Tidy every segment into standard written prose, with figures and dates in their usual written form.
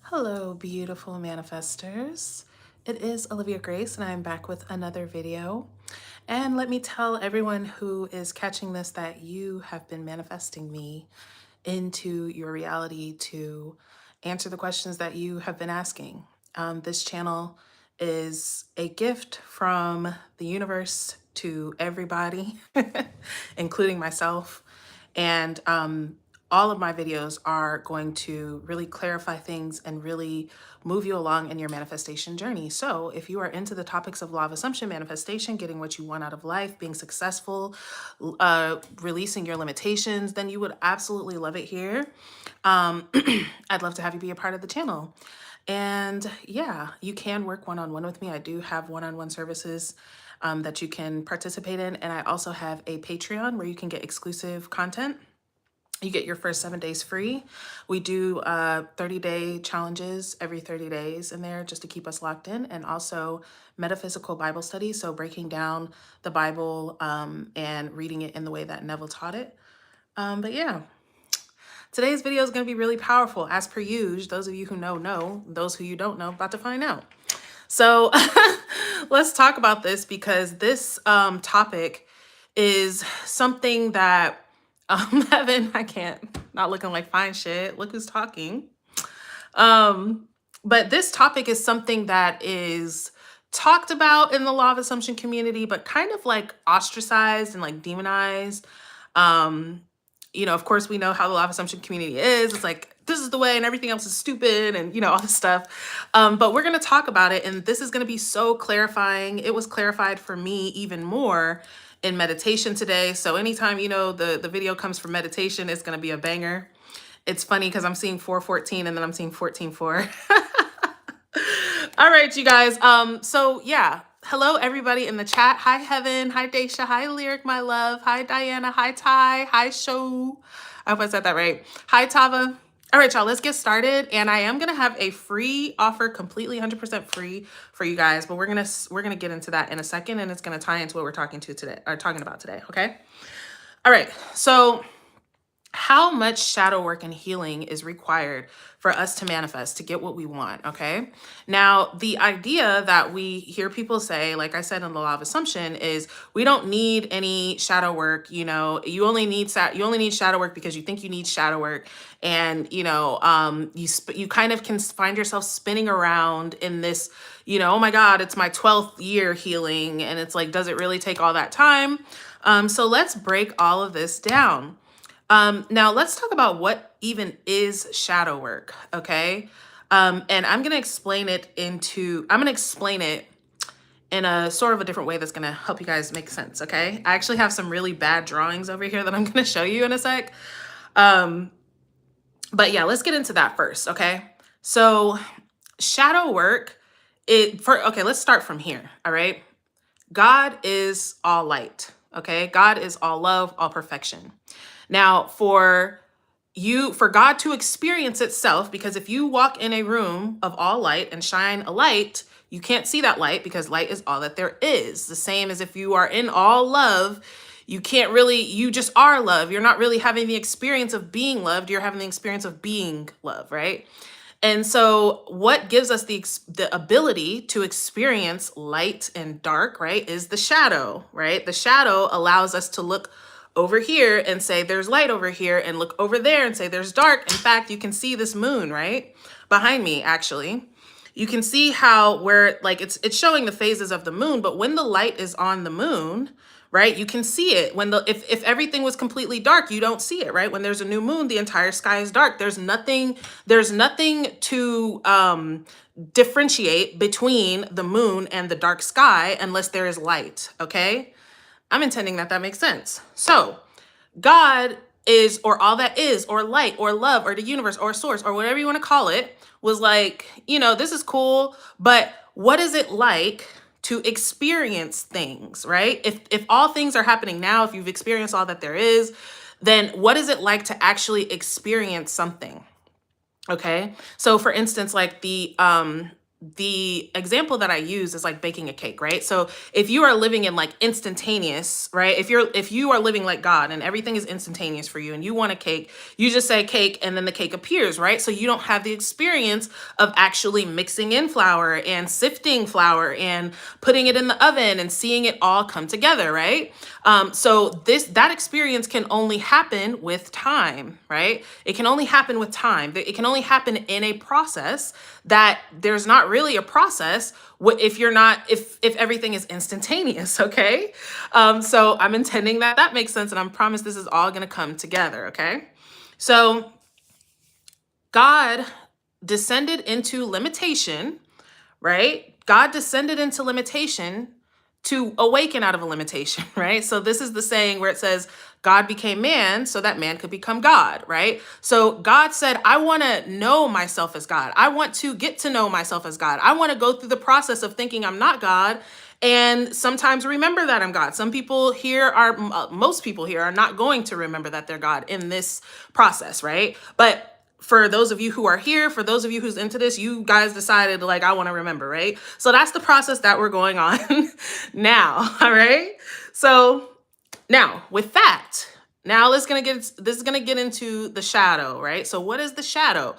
Hello, beautiful manifestors. It is Olivia Grace, and I'm back with another video. And let me tell everyone who is catching this that you have been manifesting me into your reality to answer the questions that you have been asking. This channel is a gift from the universe to everybody, including myself. And all of my videos are going to really clarify things and really move you along in your manifestation journey. So if you are into the topics of law of assumption, manifestation, getting what you want out of life, being successful, releasing your limitations, then you would absolutely love it here. I'd love to have you be a part of the channel. And yeah, you can work one-on-one with me. I do have one-on-one services that you can participate in. And I also have a Patreon where you can get exclusive content. You get your first 7 days free. We do 30-day challenges every 30 days in there just to keep us locked in, and also metaphysical Bible study. So breaking down the Bible and reading it in the way that Neville taught it. But yeah, today's video is going to be really powerful as per usual. Those of you who know, those who you don't know, about to find out. So let's talk about this, because this topic is something that Heaven, I can't, not looking like fine shit. Look who's talking. But this topic is something that is talked about in the law of assumption community, but kind of like ostracized and like demonized. Of course, we know how the law of assumption community is. It's like, this is the way and everything else is stupid and, all this stuff. But we're going to talk about it. And this is going to be so clarifying. It was clarified for me even more in meditation today. So anytime, the video comes from meditation, it's going to be a banger. It's funny because I'm seeing 4:14 and then I'm seeing 14:4. All right, you guys. So yeah. Hello, everybody in the chat. Hi, Heaven. Hi, Daisha. Hi, Lyric, my love. Hi, Diana. Hi, Ty. Hi, Show. I hope I said that right. Hi, Tava. All right, y'all, let's get started. And I am going to have a free offer, completely 100% free for you guys, but we're going to get into that in a second, and it's going to tie into what we're talking about today, okay? All right. So how much shadow work and healing is required for us to manifest, to get what we want, okay? Now, the idea that we hear people say, like I said in the law of assumption, is we don't need any shadow work. You only need shadow work because you think you need shadow work, and you kind of can find yourself spinning around in this, oh my God, it's my 12th year healing, and it's like, does it really take all that time? So let's break all of this down. Now let's talk about what even is shadow work, okay? And I'm going to explain it in a sort of a different way that's going to help you guys make sense, okay? I actually have some really bad drawings over here that I'm going to show you in a sec. But yeah, let's get into that first, okay? So shadow work, let's start from here, all right? God is all light, okay? God is all love, all perfection. Now, for God to experience itself, because if you walk in a room of all light and shine a light, you can't see that light because light is all that there is. The same as if you are in all love, you just are love. You're not really having the experience of being loved. You're having the experience of being love, right? And so what gives us the ability to experience light and dark, right, is the shadow, right? The shadow allows us to look over here and say there's light over here, and look over there and say there's dark. In fact, you can see this moon right behind me. Actually, you can see how it's showing the phases of the moon, but when the light is on the moon, right, you can see it. If everything was completely dark, you don't see it, right? When there's a new moon, the entire sky is dark. There's nothing to differentiate between the moon and the dark sky unless there is light, okay? I'm intending that makes sense. So God is, or all that is, or light, or love, or the universe, or source, or whatever you want to call it, was like, this is cool, but what is it like to experience things, right? If all things are happening now, if you've experienced all that there is, then what is it like to actually experience something? Okay. So for instance, like the the example that I use is like baking a cake, right? So if you are living in like instantaneous, right? If you are living like God and everything is instantaneous for you and you want a cake, you just say cake and then the cake appears, right? So you don't have the experience of actually mixing in flour and sifting flour and putting it in the oven and seeing it all come together, right? So that experience can only happen with time, right? It can only happen with time. It can only happen in a process that there's not really a process if you're not if everything is instantaneous. Okay, so I'm intending that makes sense, and I promise this is all going to come together. Okay, so God descended into limitation, right? God descended into limitation to awaken out of a limitation, right? So this is the saying where it says, God became man so that man could become God, right? So God said, I want to know myself as God. I want to get to know myself as God. I want to go through the process of thinking I'm not God and sometimes remember that I'm God. Some people here are, most people here are not going to remember that they're God in this process, right? But for those of you who are here, for those of you who's into this, you guys decided like, I want to remember, right? So that's the process that we're going on now. All right. So now with that, now this is going to get into the shadow, right? So what is the shadow?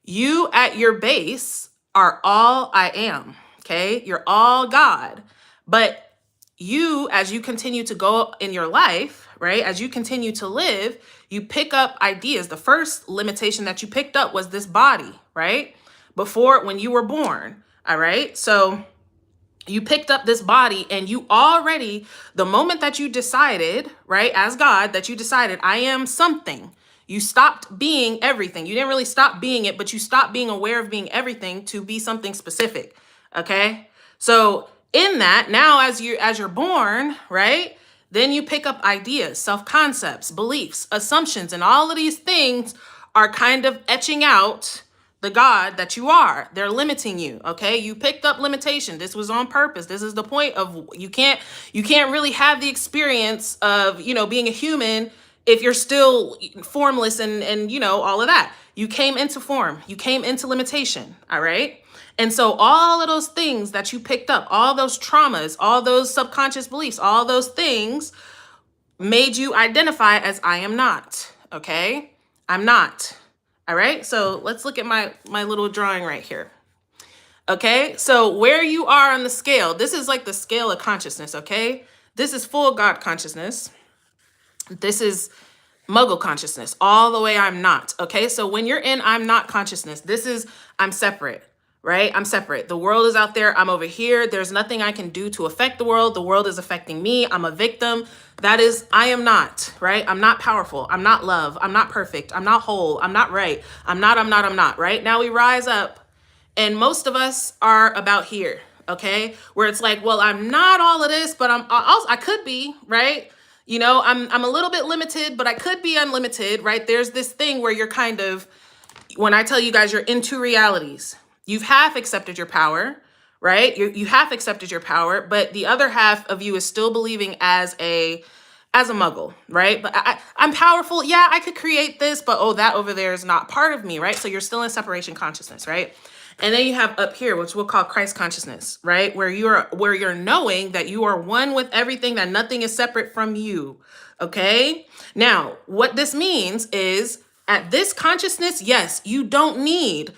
You at your base are all I am. Okay. You're all God, but you, as you continue to go in your life, right? As you continue to live, you pick up ideas. The first limitation that you picked up was this body, right? Before, when you were born, all right? So you picked up this body and you already, the moment that you decided, right, as God, that you decided, I am something, you stopped being everything. You didn't really stop being it, but you stopped being aware of being everything to be something specific, okay? So in that, now as you're born, right, then you pick up ideas, self-concepts, beliefs, assumptions, and all of these things are kind of etching out the God that you are. They're limiting you. Okay. You picked up limitation. This was on purpose. This is the point of you can't really have the experience of, being a human if you're still formless and all of that. You came into form. You came into limitation. All right. And so all of those things that you picked up, all those traumas, all those subconscious beliefs, all those things made you identify as I am not. Okay. I'm not. All right, so let's look at my little drawing right here. Okay, so where you are on the scale, this is like the scale of consciousness, okay? This is full God consciousness. This is Muggle consciousness, all the way I'm not, okay? So when you're in I'm not consciousness, this is I'm separate, right? I'm separate. The world is out there. I'm over here. There's nothing I can do to affect the world. The world is affecting me. I'm a victim. That is, I am not, right? I'm not powerful. I'm not love. I'm not perfect. I'm not whole. I'm not right. I'm not, right? Now we rise up and most of us are about here, okay? Where it's like, well, I'm not all of this, but I could be, right? I'm a little bit limited, but I could be unlimited, right? There's this thing where you're kind of, when I tell you guys you're in two realities, you've half accepted your power, right? You half accepted your power, but the other half of you is still believing as a muggle, right? But I'm powerful. Yeah, I could create this, but oh, that over there is not part of me, right? So you're still in separation consciousness, right? And then you have up here, which we'll call Christ consciousness, right? Where you're knowing that you are one with everything, that nothing is separate from you. Okay. Now, what this means is at this consciousness, yes, you don't need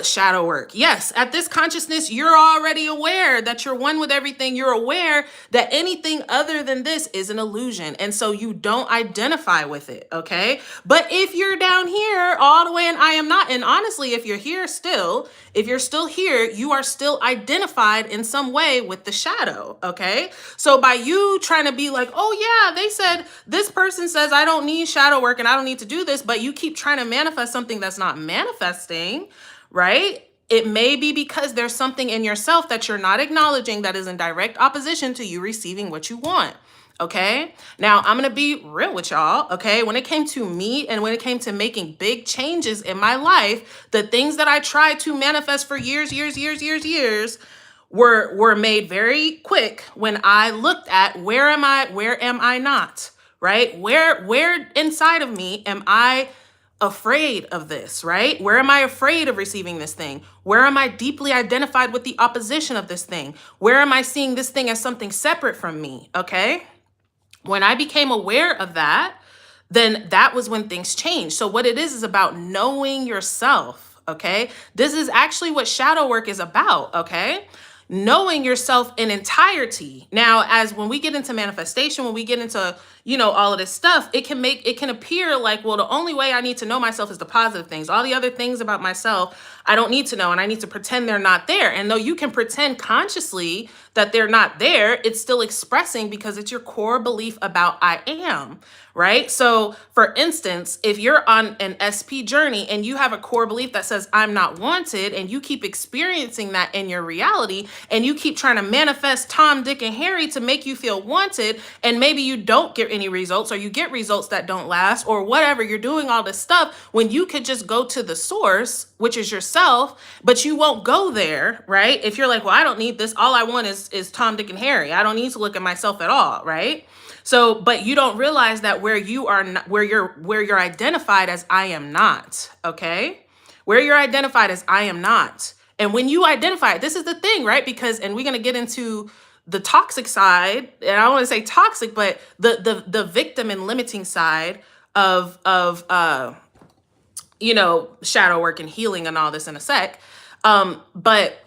shadow work. Yes, at this consciousness, you're already aware that you're one with everything. You're aware that anything other than this is an illusion. And so you don't identify with it. Okay. But if you're down here all the way and I am not, and honestly, if you're still here, you are still identified in some way with the shadow. Okay. So by you trying to be like, oh yeah, they said this person says I don't need shadow work and I don't need to do this, but you keep trying to manifest something that's not manifesting, right? It may be because there's something in yourself that you're not acknowledging that is in direct opposition to you receiving what you want. Okay. Now I'm going to be real with y'all. Okay. When it came to me and when it came to making big changes in my life, the things that I tried to manifest for years were made very quick when I looked at where am I not, right? Where inside of me am I afraid of this, right? Where am I afraid of receiving this thing? Where am I deeply identified with the opposition of this thing? Where am I seeing this thing as something separate from me? Okay. When I became aware of that, then that was when things changed. So what it is about knowing yourself. Okay. This is actually what shadow work is about. Okay. Knowing yourself in entirety. Now, as when we get into manifestation, when we get into, all of this stuff, it can appear like, well, the only way I need to know myself is the positive things. All the other things about myself, I don't need to know, and I need to pretend they're not there. And though you can pretend consciously that they're not there, it's still expressing because it's your core belief about I am, right? So for instance, if you're on an SP journey and you have a core belief that says I'm not wanted, and you keep experiencing that in your reality, and you keep trying to manifest Tom, Dick, and Harry to make you feel wanted, and maybe you don't get any results, or you get results that don't last, or whatever, you're doing all this stuff when you could just go to the source, which is yourself, but you won't go there, right? If you're like, well, I don't need this, all I want is Tom, Dick, and Harry, I don't need to look at myself at all, right? So, but you don't realize that where you are not, where you're identified as I am not, okay? Where you're identified as I am not. And when you identify, this is the thing, right? Because, and we're going to get into the toxic side, and I don't want to say toxic, but the victim and limiting side of shadow work and healing and all this in a sec. But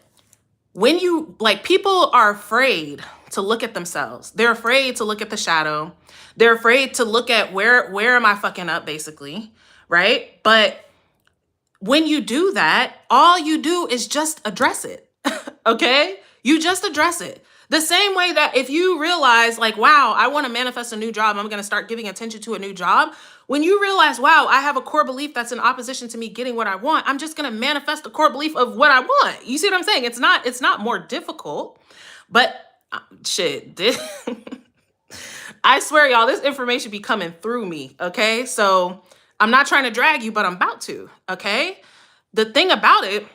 when you, like, people are afraid to look at themselves. They're afraid to look at the shadow. They're afraid to look at where am I fucking up, basically, right? But when you do that, all you do is just address it, okay? You just address it. The same way that if you realize, like, wow, I want to manifest a new job, I'm going to start giving attention to a new job. When you realize, wow, I have a core belief that's in opposition to me getting what I want, I'm just going to manifest the core belief of what I want. You see what I'm saying? It's not more difficult, but shit, I swear, y'all, this information be coming through me, okay? So I'm not trying to drag you, but I'm about to, okay? The thing about it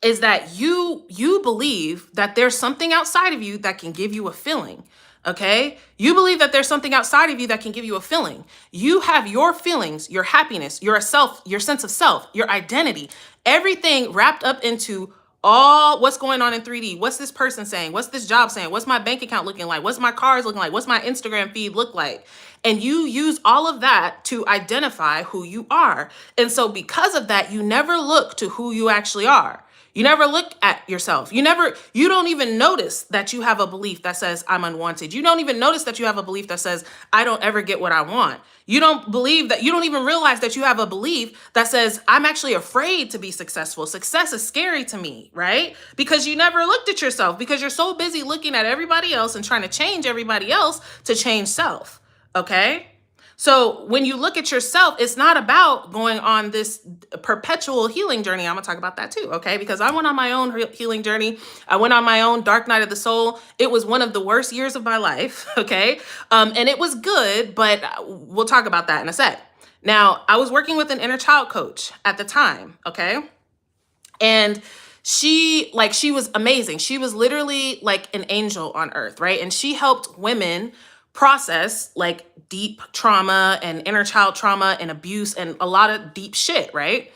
is that you believe that there's something outside of you that can give you a feeling, okay? You believe that there's something outside of you that can give you a feeling. You have your feelings, your happiness, your self, your sense of self, your identity, everything wrapped up into all what's going on in 3D. What's this person saying? What's this job saying? What's my bank account looking like? What's my cars looking like? What's my Instagram feed look like? And you use all of that to identify who you are. And so because of that, you never look to who you actually are. You never look at yourself. You don't even notice that you have a belief that says I'm unwanted. You don't even notice that you have a belief that says I don't ever get what I want. You don't even realize that you have a belief that says I'm actually afraid to be successful. Success is scary to me, right? Because you never looked at yourself, because you're so busy looking at everybody else and trying to change everybody else to change self, okay? So when you look at yourself, it's not about going on this perpetual healing journey. I'm gonna talk about that too, okay? Because I went on my own healing journey. I went on my own dark night of the soul. It was one of the worst years of my life, okay? And it was good, but we'll talk about that in a sec. Now, I was working with an inner child coach at the time, okay? And she was amazing. She was literally like an angel on earth, right? And she helped women process like deep trauma and inner child trauma and abuse and a lot of deep shit, right?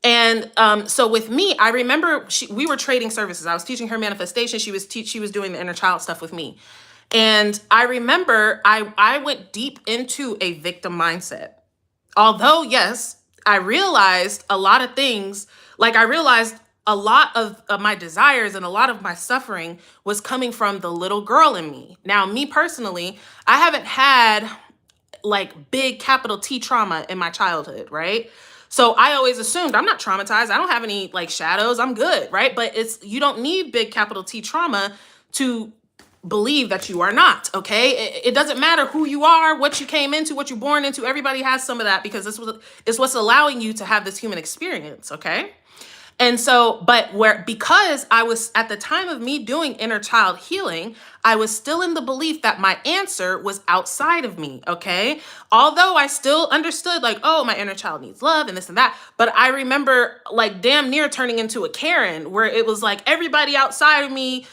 And so with me, I remember we were trading services. I was teaching her manifestation. She was doing the inner child stuff with me. And I remember I went deep into a victim mindset. Although, yes, I realized a lot of things, like I realized a lot of my desires and a lot of my suffering was coming from the little girl in me. Now, me personally, I haven't had like big capital T trauma in my childhood, right? So I always assumed I'm not traumatized. I don't have any like shadows. I'm good, right? But you don't need big capital T trauma to believe that you are not, okay? It doesn't matter who you are, what you came into, what you're born into. Everybody has some of that because it's what's allowing you to have this human experience, okay? And so, because I was at the time of me doing inner child healing, I was still in the belief that my answer was outside of me, okay? Although I still understood like, oh, my inner child needs love and this and that. But I remember like damn near turning into a Karen where it was like everybody outside of me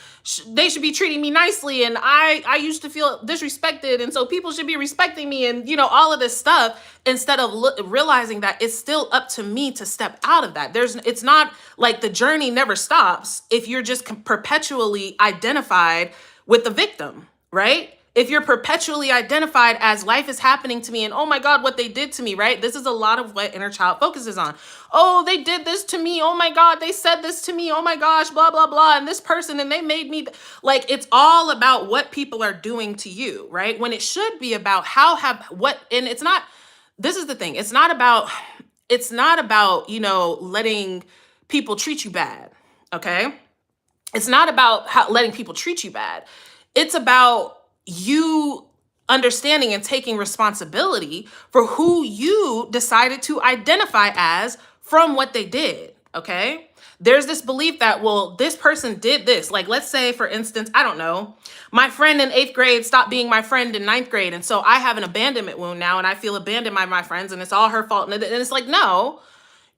they should be treating me nicely, and I used to feel disrespected, and so people should be respecting me, and all of this stuff, instead of realizing that it's still up to me to step out of that. It's not like the journey never stops if you're just perpetually identified with the victim, right? If you're perpetually identified as life is happening to me and oh my God, what they did to me, right? This is a lot of what inner child focuses on. Oh, they did this to me. Oh my God, they said this to me. Oh my gosh, blah, blah, blah. And this person, and they made me like, it's all about what people are doing to you, right? When it should be about and it's not, this is the thing. It's not about, letting people treat you bad. Okay. It's not about letting people treat you bad. It's about you understanding and taking responsibility for who you decided to identify as from what they did, okay? There's this belief that, well, this person did this. Like, let's say, for instance, I don't know, my friend in 8th grade stopped being my friend in 9th grade, and so I have an abandonment wound now, and I feel abandoned by my friends, and it's all her fault. And it's like, no,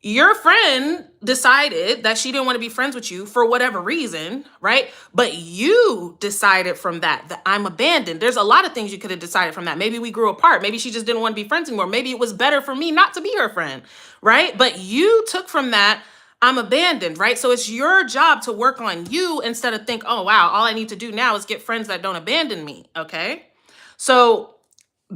your friend decided that she didn't want to be friends with you for whatever reason, right? But you decided from that I'm abandoned. There's a lot of things you could have decided from that. Maybe we grew apart. Maybe she just didn't want to be friends anymore. Maybe it was better for me not to be her friend, right? But you took from that, I'm abandoned, right? So it's your job to work on you instead of think, oh, wow, all I need to do now is get friends that don't abandon me, okay? So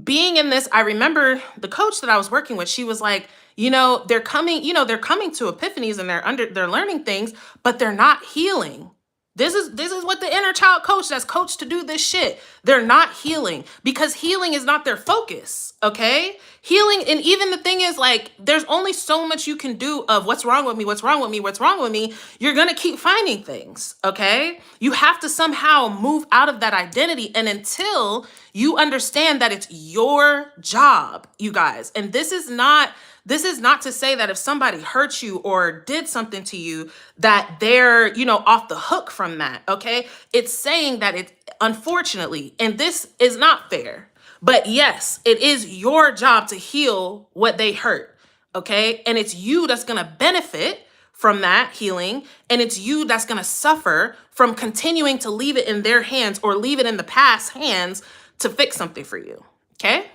being in this, I remember the coach that I was working with, she was like, they're coming to epiphanies and they're learning things, but they're not healing. This is what the inner child coach that's coached to do this shit. They're not healing because healing is not their focus. Okay. Healing. And even the thing is, like, there's only so much you can do of what's wrong with me, what's wrong with me, what's wrong with me. You're going to keep finding things. Okay. You have to somehow move out of that identity. And until you understand that it's your job, you guys, and this is not to say that if somebody hurt you or did something to you, that they're, off the hook from that, okay? It's saying that unfortunately, and this is not fair, but yes, it is your job to heal what they hurt, okay? And it's you that's gonna benefit from that healing, and it's you that's gonna suffer from continuing to leave it in their hands or leave it in the past hands to fix something for you, okay?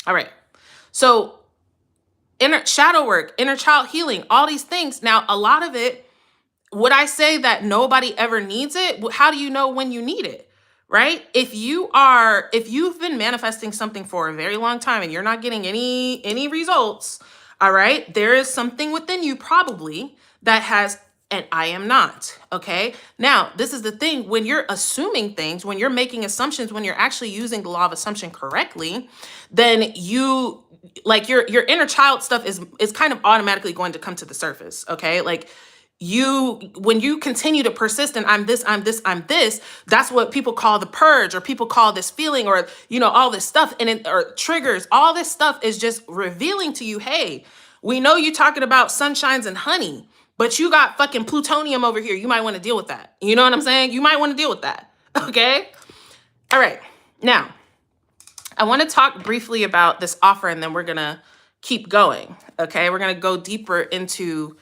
All right, so inner shadow work, inner child healing, all these things. Now, a lot of it, would I say that nobody ever needs it? How do you know when you need it, right? If you've been manifesting something for a very long time and you're not getting any results, all right, there is something within you probably that has, and I am not, okay? Now, this is the thing, when you're assuming things, when you're making assumptions, when you're actually using the law of assumption correctly, then your inner child stuff is kind of automatically going to come to the surface, okay? Like when you continue to persist and I'm this, that's what people call the purge, or people call this feeling, or, all this stuff, or triggers, all this stuff is just revealing to you, hey, we know you're talking about sunshines and honey, but you got fucking plutonium over here. You might want to deal with that. You know what I'm saying? You might want to deal with that, okay? All right, now, I want to talk briefly about this offer, and then we're going to keep going, okay? We're going to go deeper into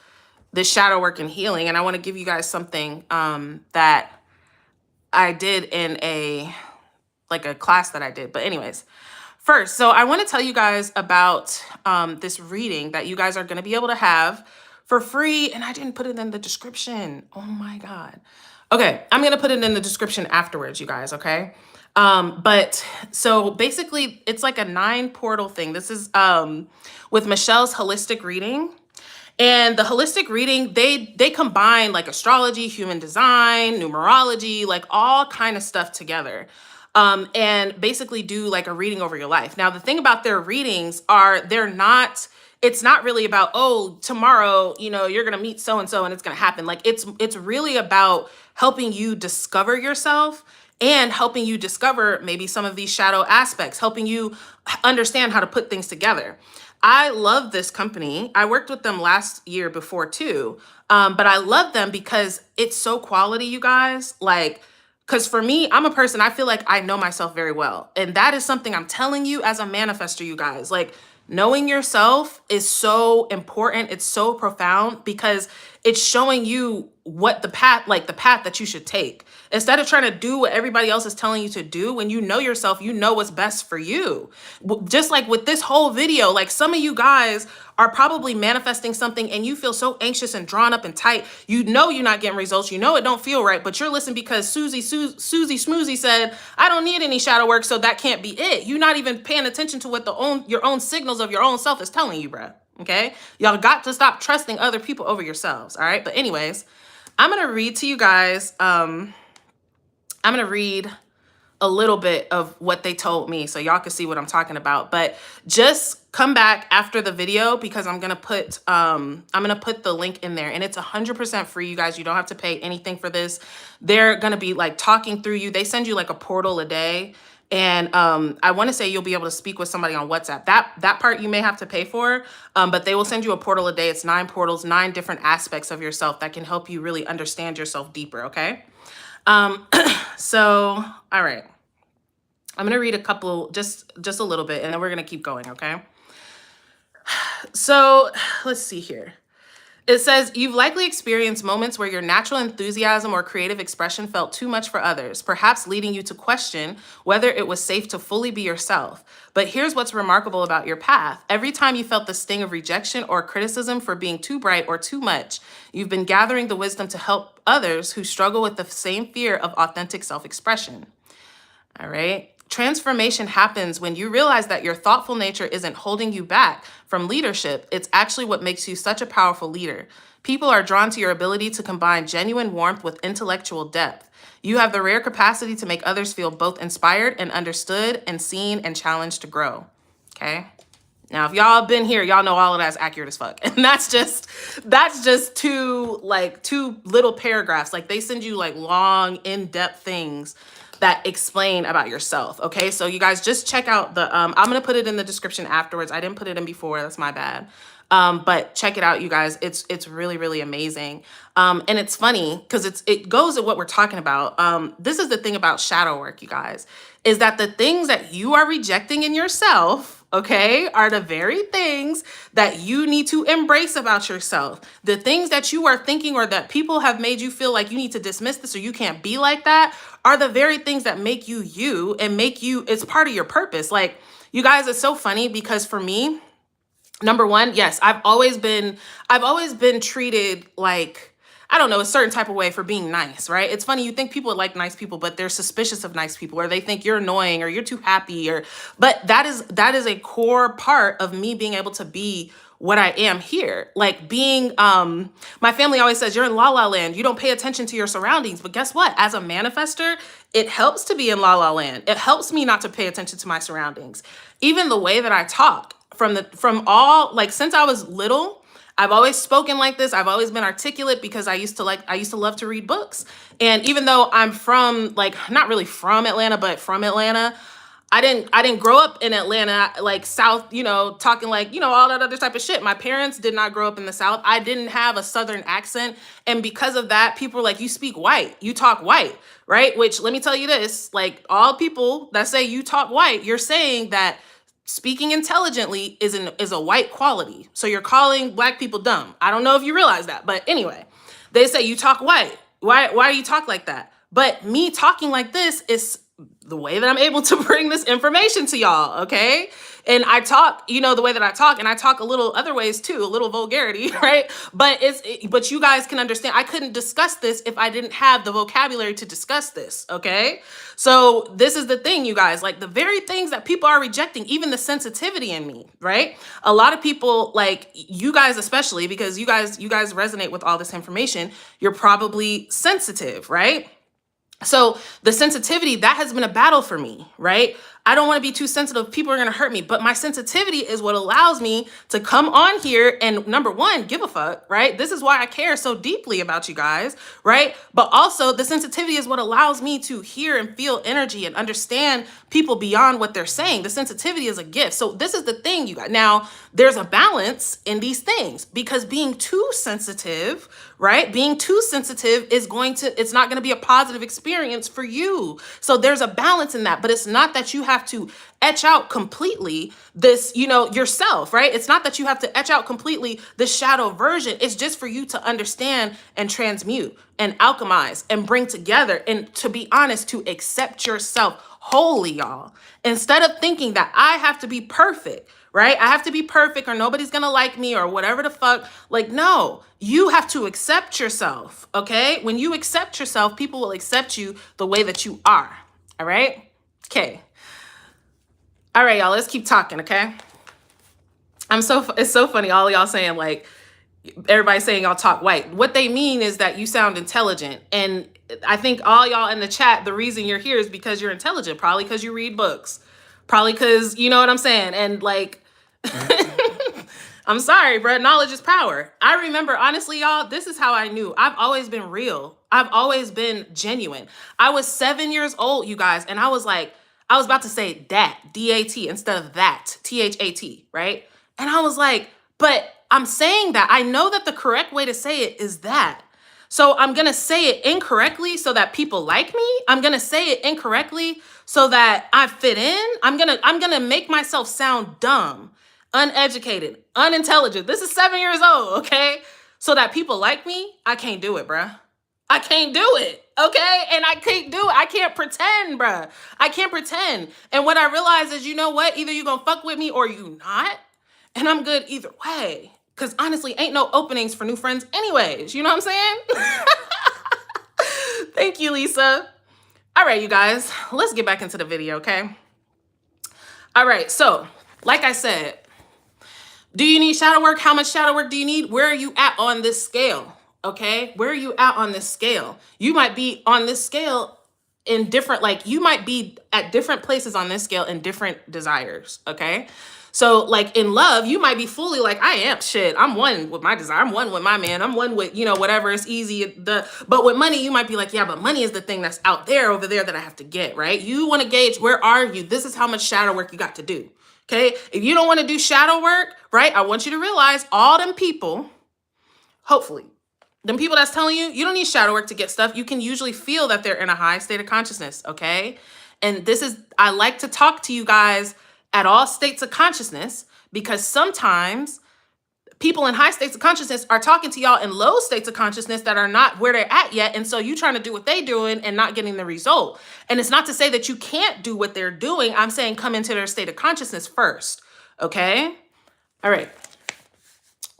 this shadow work and healing, and I want to give you guys something that I did in a class that I did. But anyways, first, so I want to tell you guys about this reading that you guys are going to be able to have for free, and I didn't put it in the description. Oh my God. Okay, I'm going to put it in the description afterwards, you guys, okay? But so basically it's like a 9 portal thing. This is with Michelle's holistic reading. And the holistic reading, they combine like astrology, human design, numerology, like all kind of stuff together. And basically do like a reading over your life. Now, the thing about their readings are it's not really about, oh, tomorrow, you're going to meet so-and-so and it's going to happen. Like it's really about helping you discover yourself and helping you discover maybe some of these shadow aspects, helping you understand how to put things together. I love this company. I worked with them last year before too. But I love them because it's so quality, you guys. Like, because for me, I'm a person, I feel like I know myself very well. And that is something I'm telling you as a manifestor, you guys. Like, knowing yourself is so important. It's so profound because it's showing you what the path, like the path that you should take. Instead of trying to do what everybody else is telling you to do, when you know yourself, you know what's best for you. Just like with this whole video, like some of you guys are probably manifesting something and you feel so anxious and drawn up and tight. You know you're not getting results. You know it don't feel right, but you're listening because Susie Smoozy said, I don't need any shadow work, so that can't be it. You're not even paying attention to what your own signals of your own self is telling you, bruh. Okay? Y'all got to stop trusting other people over yourselves, all right? But anyways, I'm going to read to you guys. I'm going to read a little bit of what they told me so y'all can see what I'm talking about. But just come back after the video because I'm going to put the link in there, and it's 100% free, you guys. You don't have to pay anything for this. They're going to be like talking through you. They send you like a portal a day. And I want to say you'll be able to speak with somebody on WhatsApp. That part you may have to pay for, but they will send you a portal a day. It's 9 portals, 9 different aspects of yourself that can help you really understand yourself deeper, okay? So, all right. I'm going to read a couple, just a little bit, and then we're going to keep going, okay? So, let's see here. It says, you've likely experienced moments where your natural enthusiasm or creative expression felt too much for others, perhaps leading you to question whether it was safe to fully be yourself. But here's what's remarkable about your path. Every time you felt the sting of rejection or criticism for being too bright or too much, you've been gathering the wisdom to help others who struggle with the same fear of authentic self-expression. All right. Transformation happens when you realize that your thoughtful nature isn't holding you back from leadership. It's actually what makes you such a powerful leader. People are drawn to your ability to combine genuine warmth with intellectual depth. You have the rare capacity to make others feel both inspired and understood and seen and challenged to grow. Okay. Now, if y'all been here, y'all know all of that's accurate as fuck. And that's just two little paragraphs. Like they send you like long, in-depth things that explain about yourself. Okay, so you guys just check out the, I'm gonna put it in the description afterwards. I didn't put it in before, that's my bad. But check it out, you guys. It's really, really amazing. And it's funny because it goes to what we're talking about. This is the thing about shadow work, you guys, is that the things that you are rejecting in yourself, okay, are the very things that you need to embrace about yourself. The things that you are thinking or that people have made you feel like you need to dismiss this or you can't be like that are the very things that make you you and make you, it's part of your purpose. Like, you guys, it's so funny because for me, number one, yes, I've always been treated like, I don't know, a certain type of way for being nice, right? It's funny, you think people like nice people, but they're suspicious of nice people, or they think you're annoying or you're too happy, but that is a core part of me being able to be what I am here. Like being, my family always says, you're in la la land. You don't pay attention to your surroundings. But guess what? As a manifester, it helps to be in la la land. It helps me not to pay attention to my surroundings. Even the way that I talk since I was little, I've always spoken like this. I've always been articulate because I used to love to read books. And even though I'm from, not really from Atlanta, but from Atlanta, I didn't grow up in Atlanta, like South, talking like, all that other type of shit. My parents did not grow up in the South. I didn't have a Southern accent. And because of that, people were like, you speak white, you talk white, right? Which, let me tell you this, like all people that say you talk white, you're saying that speaking intelligently is a white quality. So you're calling Black people dumb. I don't know if you realize that, but anyway, they say you talk white. Why do you talk like that? But me talking like this is the way that I'm able to bring this information to y'all, okay? And I talk, the way that I talk, and I talk a little other ways too, a little vulgarity, right? But but you guys can understand, I couldn't discuss this if I didn't have the vocabulary to discuss this, okay? So this is the thing, you guys, like the very things that people are rejecting, even the sensitivity in me, right? A lot of people, like you guys especially, because you guys resonate with all this information, you're probably sensitive, right? So the sensitivity, that has been a battle for me, right? I don't want to be too sensitive. People are going to hurt me, but my sensitivity is what allows me to come on here and number one, give a fuck, right? This is why I care so deeply about you guys, right? But also the sensitivity is what allows me to hear and feel energy and understand people beyond what they're saying. The sensitivity is a gift. So this is the thing, you guys. Now, there's a balance in these things because being too sensitive, right? Being too sensitive it's not going to be a positive experience for you. So there's a balance in that, but it's not that you have have to etch out completely this, yourself, right? It's not that you have to etch out completely the shadow version. It's just for you to understand and transmute and alchemize and bring together, and to be honest, to accept yourself wholly, y'all. Instead of thinking that I have to be perfect, right? I have to be perfect or nobody's gonna like me or whatever the fuck. Like, no, you have to accept yourself, okay? When you accept yourself, people will accept you the way that you are, all right? Okay. All right, y'all, let's keep talking, okay? It's so funny, all y'all saying, like, everybody saying y'all talk white. What they mean is that you sound intelligent. And I think all y'all in the chat, the reason you're here is because you're intelligent, probably because you read books, probably because, you know what I'm saying? And like, I'm sorry, bro. Knowledge is power. I remember, honestly, y'all, this is how I knew. I've always been real. I've always been genuine. I was 7 years old, you guys, and I was about to say that, D-A-T, instead of that, T-H-A-T, right? And I was like, but I'm saying that. I know that the correct way to say it is that. So I'm going to say it incorrectly so that people like me. I'm going to say it incorrectly so that I fit in. I'm going to make myself sound dumb, uneducated, unintelligent. This is 7 years old, okay? So that people like me. I can't do it, bruh. I can't do it, okay? And I can't do it. I can't pretend, bruh. I can't pretend. And what I realized is, you know what? Either you gonna fuck with me or you not. And I'm good either way. Because honestly, ain't no openings for new friends anyways. You know what I'm saying? Thank you, Lisa. All right, you guys, let's get back into the video, okay? All right, so like I said, do you need shadow work? How much shadow work do you need? Where are you at on this scale? Okay, where are you at on this scale? You might be on this scale in different, you might be at different places on this scale in different desires, okay? So like in love, you might be fully like, I am shit. I'm one with my desire. I'm one with my man. I'm one with, whatever is easy. But with money, you might be like, yeah, but money is the thing that's out there over there that I have to get, right? You want to gauge, where are you? This is how much shadow work you got to do. Okay. If you don't want to do shadow work, right? I want you to realize all them people, hopefully, them people that's telling you don't need shadow work to get stuff. You can usually feel that they're in a high state of consciousness. Okay. And I like to talk to you guys at all states of consciousness, because sometimes people in high states of consciousness are talking to y'all in low states of consciousness that are not where they're at yet. And so you trying to do what they doing and not getting the result. And it's not to say that you can't do what they're doing. I'm saying come into their state of consciousness first. Okay. All right.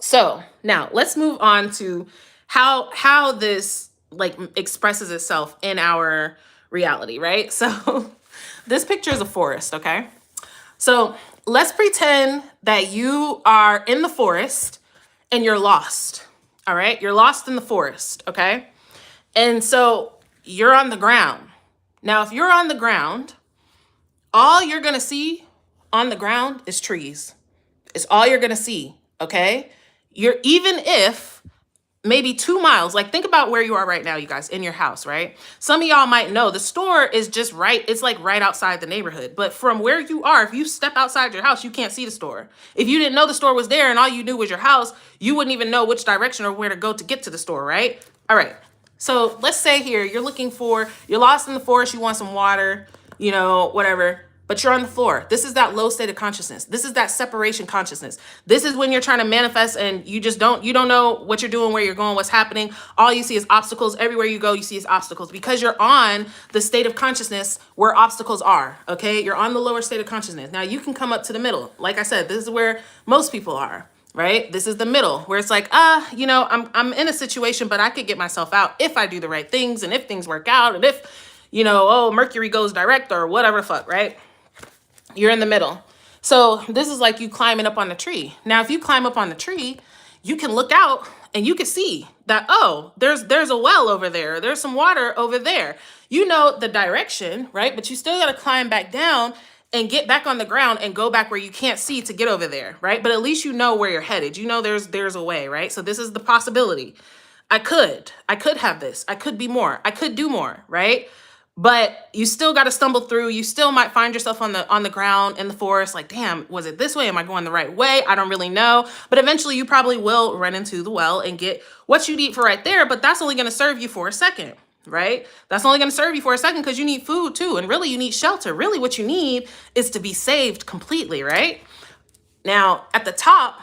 So now let's move on to how this expresses itself in our reality, right? So this picture is a forest. Okay. So let's pretend that you are in the forest and you're lost, all right? You're lost in the forest, okay? And so you're on the ground. Now, if you're on the ground, all you're gonna see on the ground is trees. It's all you're gonna see, okay? Even if maybe 2 miles, think about where you are right now, you guys, in your house, right? Some of y'all might know the store is just right. It's right outside the neighborhood. But from where you are, if you step outside your house, you can't see the store. If you didn't know the store was there and all you knew was your house, you wouldn't even know which direction or where to go to get to the store, right? All right. So let's say here, you're lost in the forest, you want some water, whatever. But you're on the floor. This is that low state of consciousness. This is that separation consciousness. This is when you're trying to manifest and you don't know what you're doing, where you're going, what's happening. All you see is obstacles. Everywhere you go, you see is obstacles because you're on the state of consciousness where obstacles are, okay? You're on the lower state of consciousness. Now you can come up to the middle. Like I said, this is where most people are, right? This is the middle where it's I'm in a situation, but I could get myself out if I do the right things and if things work out and if, Mercury goes direct or whatever fuck, right? You're in the middle. So this is like you climbing up on the tree. Now, if you climb up on the tree, you can look out and you can see that, oh, there's a well over there. There's some water over there. You know the direction, right? But you still got to climb back down and get back on the ground and go back where you can't see to get over there, right? But at least you know where you're headed. You know there's a way, right? So this is the possibility. I could have this. I could be more. I could do more, right? But you still got to stumble through. You still might find yourself on the ground in the forest. Like, damn, was it this way? Am I going the right way? I don't really know. But eventually you probably will run into the well and get what you need for right there. But that's only going to serve you for a second. right? That's only going to serve you for a second because you need food too. And really, you need shelter. Really, what you need is to be saved completely, right? Now, at the top,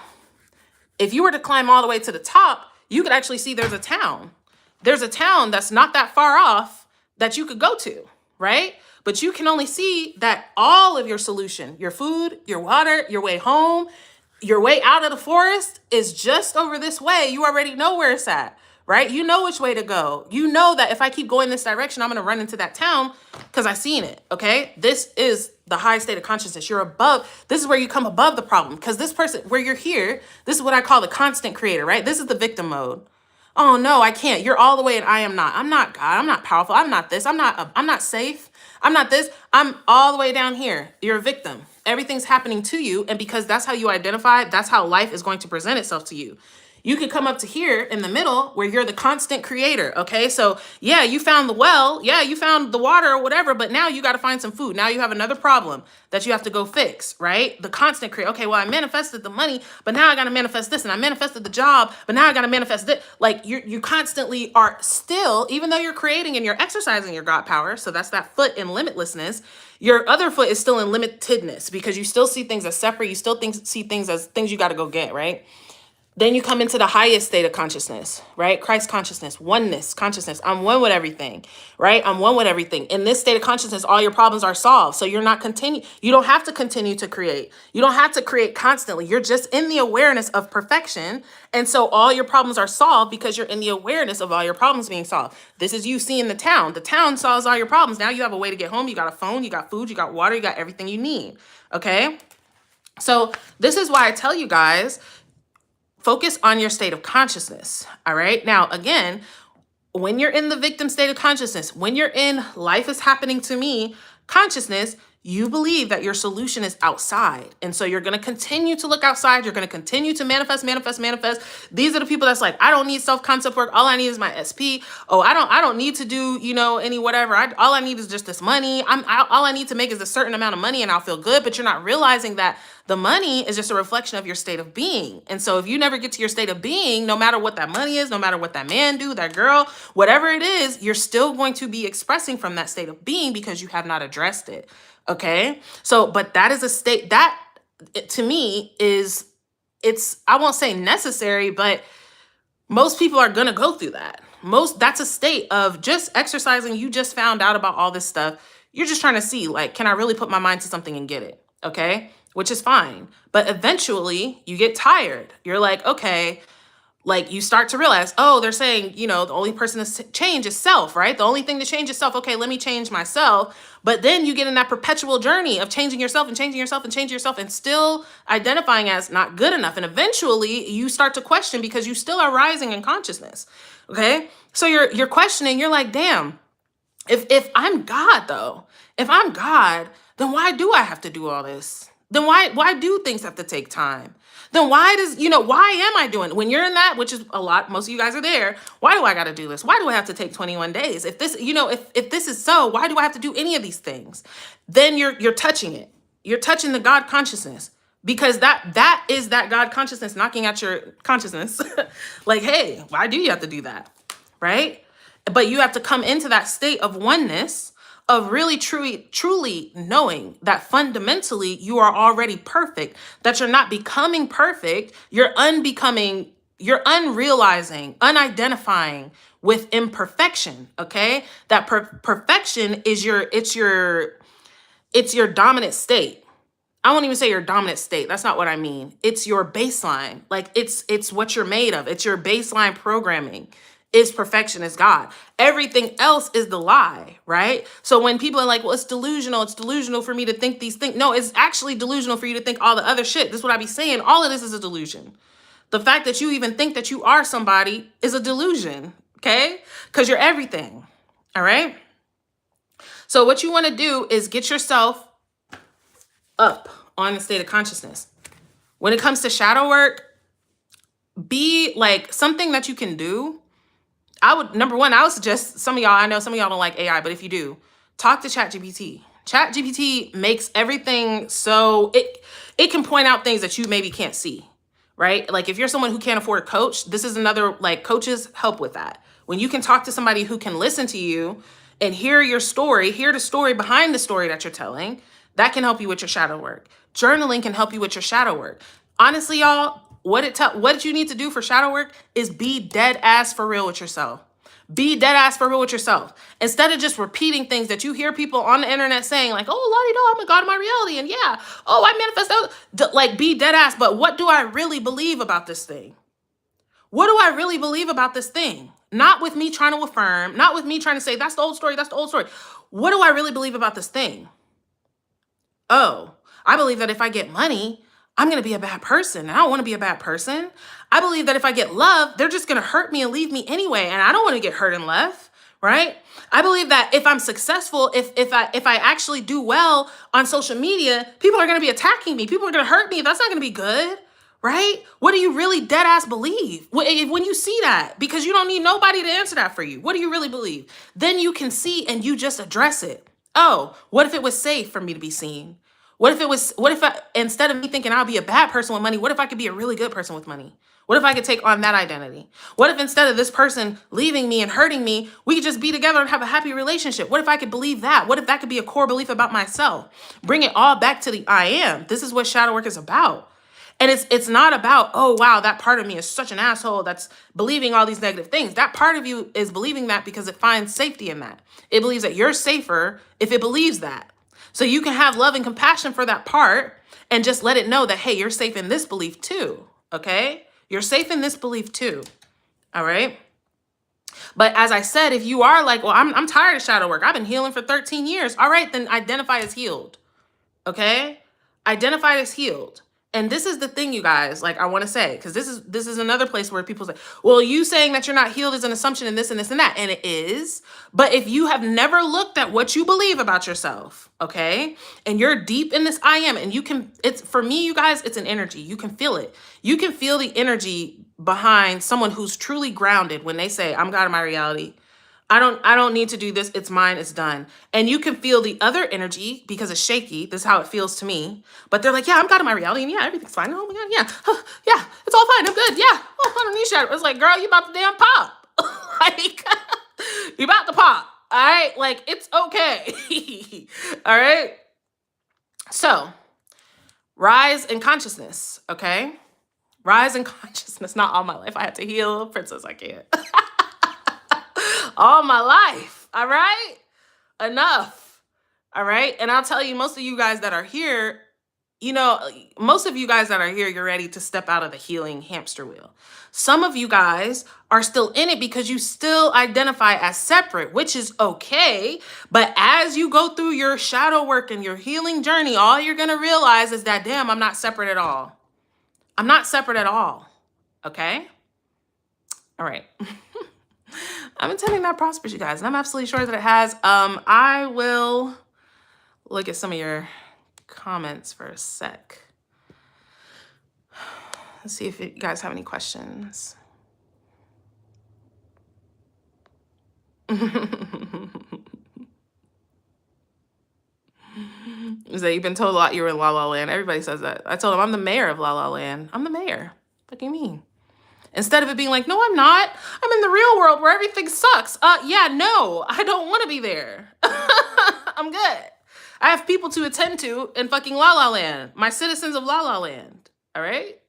if you were to climb all the way to the top, you could actually see there's a town. There's a town that's not that far off that you could go to, right? But you can only see that all of your solution, your food, your water, your way home, your way out of the forest is just over this way. You already know where it's at, right? You know which way to go. You know that if I keep going this direction, I'm going to run into that town because I've seen it, okay? This is the high state of consciousness. You're above. This is where you come above the problem because this person, where you're here, this is what I call the constant creator, right? This is the victim mode. Oh no, I can't. You're all the way and I am not. I'm not God. I'm not powerful. I'm not this. I'm not safe. I'm not this. I'm all the way down here. You're a victim. Everything's happening to you. And because that's how you identify, that's how life is going to present itself to you. You can come up to here in the middle where you're the constant creator. Okay. So yeah, you found the well. Yeah, you found the water or whatever, but now you got to find some food. Now you have another problem that you have to go fix, right? The constant creator. Okay, well, I manifested the money, but now I got to manifest this, and I manifested the job, but now I got to manifest this. Like you constantly are still, even though you're creating and you're exercising your God power. So that's that foot in limitlessness. Your other foot is still in limitedness because you still see things as separate. You still see things as things you got to go get, right? Then you come into the highest state of consciousness, right? Christ consciousness, oneness, consciousness. I'm one with everything, right? I'm one with everything. In this state of consciousness, all your problems are solved. So you're not you don't have to continue to create. You don't have to create constantly. You're just in the awareness of perfection. And so all your problems are solved because you're in the awareness of all your problems being solved. This is you seeing the town. The town solves all your problems. Now you have a way to get home. You got a phone, you got food, you got water, you got everything you need, okay? So this is why I tell you guys, focus on your state of consciousness. All right. Now, again, when you're in the victim state of consciousness, when you're in life is happening to me consciousness, you believe that your solution is outside. And so you're going to continue to look outside. You're going to continue to manifest. These are the people that's like, I don't need self-concept work. All I need is my SP. Oh, I don't need to do, any whatever. All I need is just this money. All I need to make is a certain amount of money and I'll feel good. But you're not realizing that the money is just a reflection of your state of being. And so if you never get to your state of being, no matter what that money is, no matter what that man do, that girl, whatever it is, you're still going to be expressing from that state of being because you have not addressed it. Okay. So, but that is a state that to me I won't say necessary, but most people are going to go through that. That's a state of just exercising. You just found out about all this stuff. You're just trying to see, like, can I really put my mind to something and get it? Okay. Which is fine. But eventually you get tired. You're like, okay, like you start to realize, oh, they're saying, the only person to change is self, right? The only thing to change is self. Okay, let me change myself. But then you get in that perpetual journey of changing yourself and changing yourself and changing yourself and still identifying as not good enough. And eventually you start to question because you still are rising in consciousness. Okay. So you're questioning, you're like, damn, if I'm God though, if I'm God, then why do I have to do all this? Then why do things have to take time? Then why am I doing it? When you're in that, which is a lot, most of you guys are there. Why do I got to do this? Why do I have to take 21 days? If this, if this is so, why do I have to do any of these things? Then you're touching it. You're touching the God consciousness because that is that God consciousness knocking at your consciousness. Like, hey, why do you have to do that? Right? But you have to come into that state of oneness, of really truly knowing that fundamentally you are already perfect, that you're not becoming perfect, you're unbecoming, you're unrealizing, unidentifying with imperfection, okay? That perfection is your dominant state. I won't even say your dominant state. That's not what I mean. It's your baseline. Like it's what you're made of. It's your baseline programming. Is perfection is God. Everything else is the lie, right? So when people are like, well, it's delusional for me to think these things. No, it's actually delusional for you to think all the other shit. This is what I be saying. All of this is a delusion. The fact that you even think that you are somebody is a delusion, okay? Because you're everything, all right? So what you want to do is get yourself up on the state of consciousness. When it comes to shadow work, be like something that you can do. Number one, I would suggest I know some of y'all don't like AI, but if you do, talk to ChatGPT. ChatGPT makes everything so it can point out things that you maybe can't see, right? Like if you're someone who can't afford a coach, this is another, like coaches help with that. When you can talk to somebody who can listen to you and hear your story, hear the story behind the story that you're telling, that can help you with your shadow work. Journaling can help you with your shadow work. Honestly, y'all, what you need to do for shadow work is be dead ass for real with yourself. Be dead ass for real with yourself. Instead of just repeating things that you hear people on the internet saying, like, oh, la-di-da, I'm a god of my reality, and yeah, oh, I manifest. Like, be dead ass, but what do I really believe about this thing? What do I really believe about this thing? Not with me trying to affirm, not with me trying to say, that's the old story, that's the old story. What do I really believe about this thing? Oh, I believe that if I get money, I'm going to be a bad person. And I don't want to be a bad person. I believe that if I get love, they're just going to hurt me and leave me anyway. And I don't want to get hurt and left, right? I believe that if I'm successful, if I actually do well on social media, people are going to be attacking me. People are going to hurt me. That's not going to be good, right? What do you really dead ass believe when you see that? Because you don't need nobody to answer that for you. What do you really believe? Then you can see and you just address it. Oh, what if it was safe for me to be seen? What if instead of me thinking I'll be a bad person with money, what if I could be a really good person with money? What if I could take on that identity? What if instead of this person leaving me and hurting me, we could just be together and have a happy relationship? What if I could believe that? What if that could be a core belief about myself? Bring it all back to the I am. This is what shadow work is about. And it's not about, oh, wow, that part of me is such an asshole that's believing all these negative things. That part of you is believing that because it finds safety in that. It believes that you're safer if it believes that. So you can have love and compassion for that part and just let it know that, hey, you're safe in this belief too, okay? You're safe in this belief too, all right? But as I said, if you are like, well, I'm tired of shadow work. I've been healing for 13 years. All right, then identify as healed, okay? Identify as healed. And this is the thing, you guys, like I want to say, because this is another place where people say, well, you saying that you're not healed is an assumption and this and this and that. And it is. But if you have never looked at what you believe about yourself, okay, and you're deep in this I am, and you can, it's for me, you guys, it's an energy. You can feel it. You can feel the energy behind someone who's truly grounded when they say, I'm God of my reality. I don't need to do this. It's mine. It's done. And you can feel the other energy because it's shaky. This is how it feels to me. But they're like, yeah, I'm God of my reality. And yeah, everything's fine. Oh my God. Yeah. Yeah. It's all fine. I'm good. Yeah. Oh, I don't need shadow. It's like, girl, you about to damn pop. Like, you about to pop. All right. Like, it's okay. All right. So rise in consciousness. Okay. Rise in consciousness. Not all my life. I had to heal. Princess, I can't. All my life. All right. Enough. All right. And I'll tell you, most of you guys that are here, most of you guys that are here, you're ready to step out of the healing hamster wheel. Some of you guys are still in it because you still identify as separate, which is okay. But as you go through your shadow work and your healing journey, all you're going to realize is that, damn, I'm not separate at all. I'm not separate at all. Okay. All right. I'm intending that prospers, you guys, and I'm absolutely sure that it has. I will look at some of your comments for a sec. Let's see if you guys have any questions. Is that you've been told a lot you were in La La Land? Everybody says that. I told them I'm the mayor of La La Land. I'm the mayor. What do you mean? Instead of it being like, no, I'm not. I'm in the real world where everything sucks. Yeah, no, I don't want to be there. I'm good. I have people to attend to in fucking La La Land. My citizens of La La Land. All right?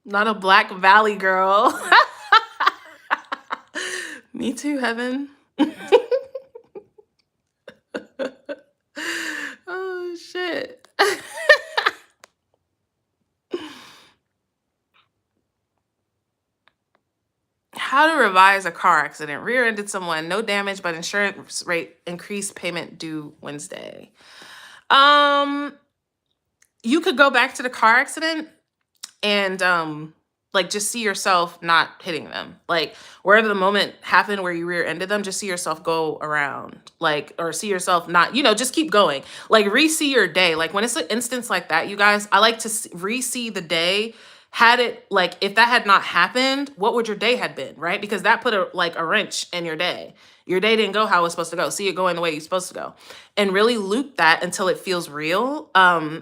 Not a Black Valley girl. Me too, Heaven. Oh, shit. How to revise a car accident. Rear-ended someone. No damage, but insurance rate increased, payment due Wednesday. You could go back to the car accident and like just see yourself not hitting them. Like wherever the moment happened where you rear-ended them, just see yourself go around, like, or see yourself not, just keep going. Like re-see your day. Like when it's an instance like that, you guys, I like to re-see the day Had it like, if that had not happened, what would your day had been, right? Because that put a wrench in your day. Your day didn't go how it was supposed to go. See it going the way you're supposed to go. And really loop that until it feels real.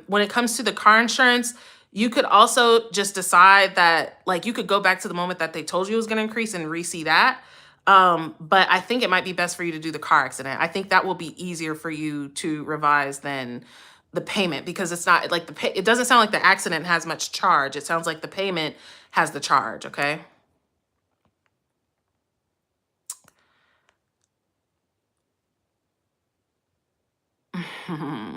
When it comes to the car insurance, you could also just decide that, like, you could go back to the moment that they told you it was going to increase and re-see that. But I think it might be best for you to do the car accident. I think that will be easier for you to revise than the payment, because it's not like it doesn't sound like the accident has much charge. It sounds like the payment has the charge. Okay.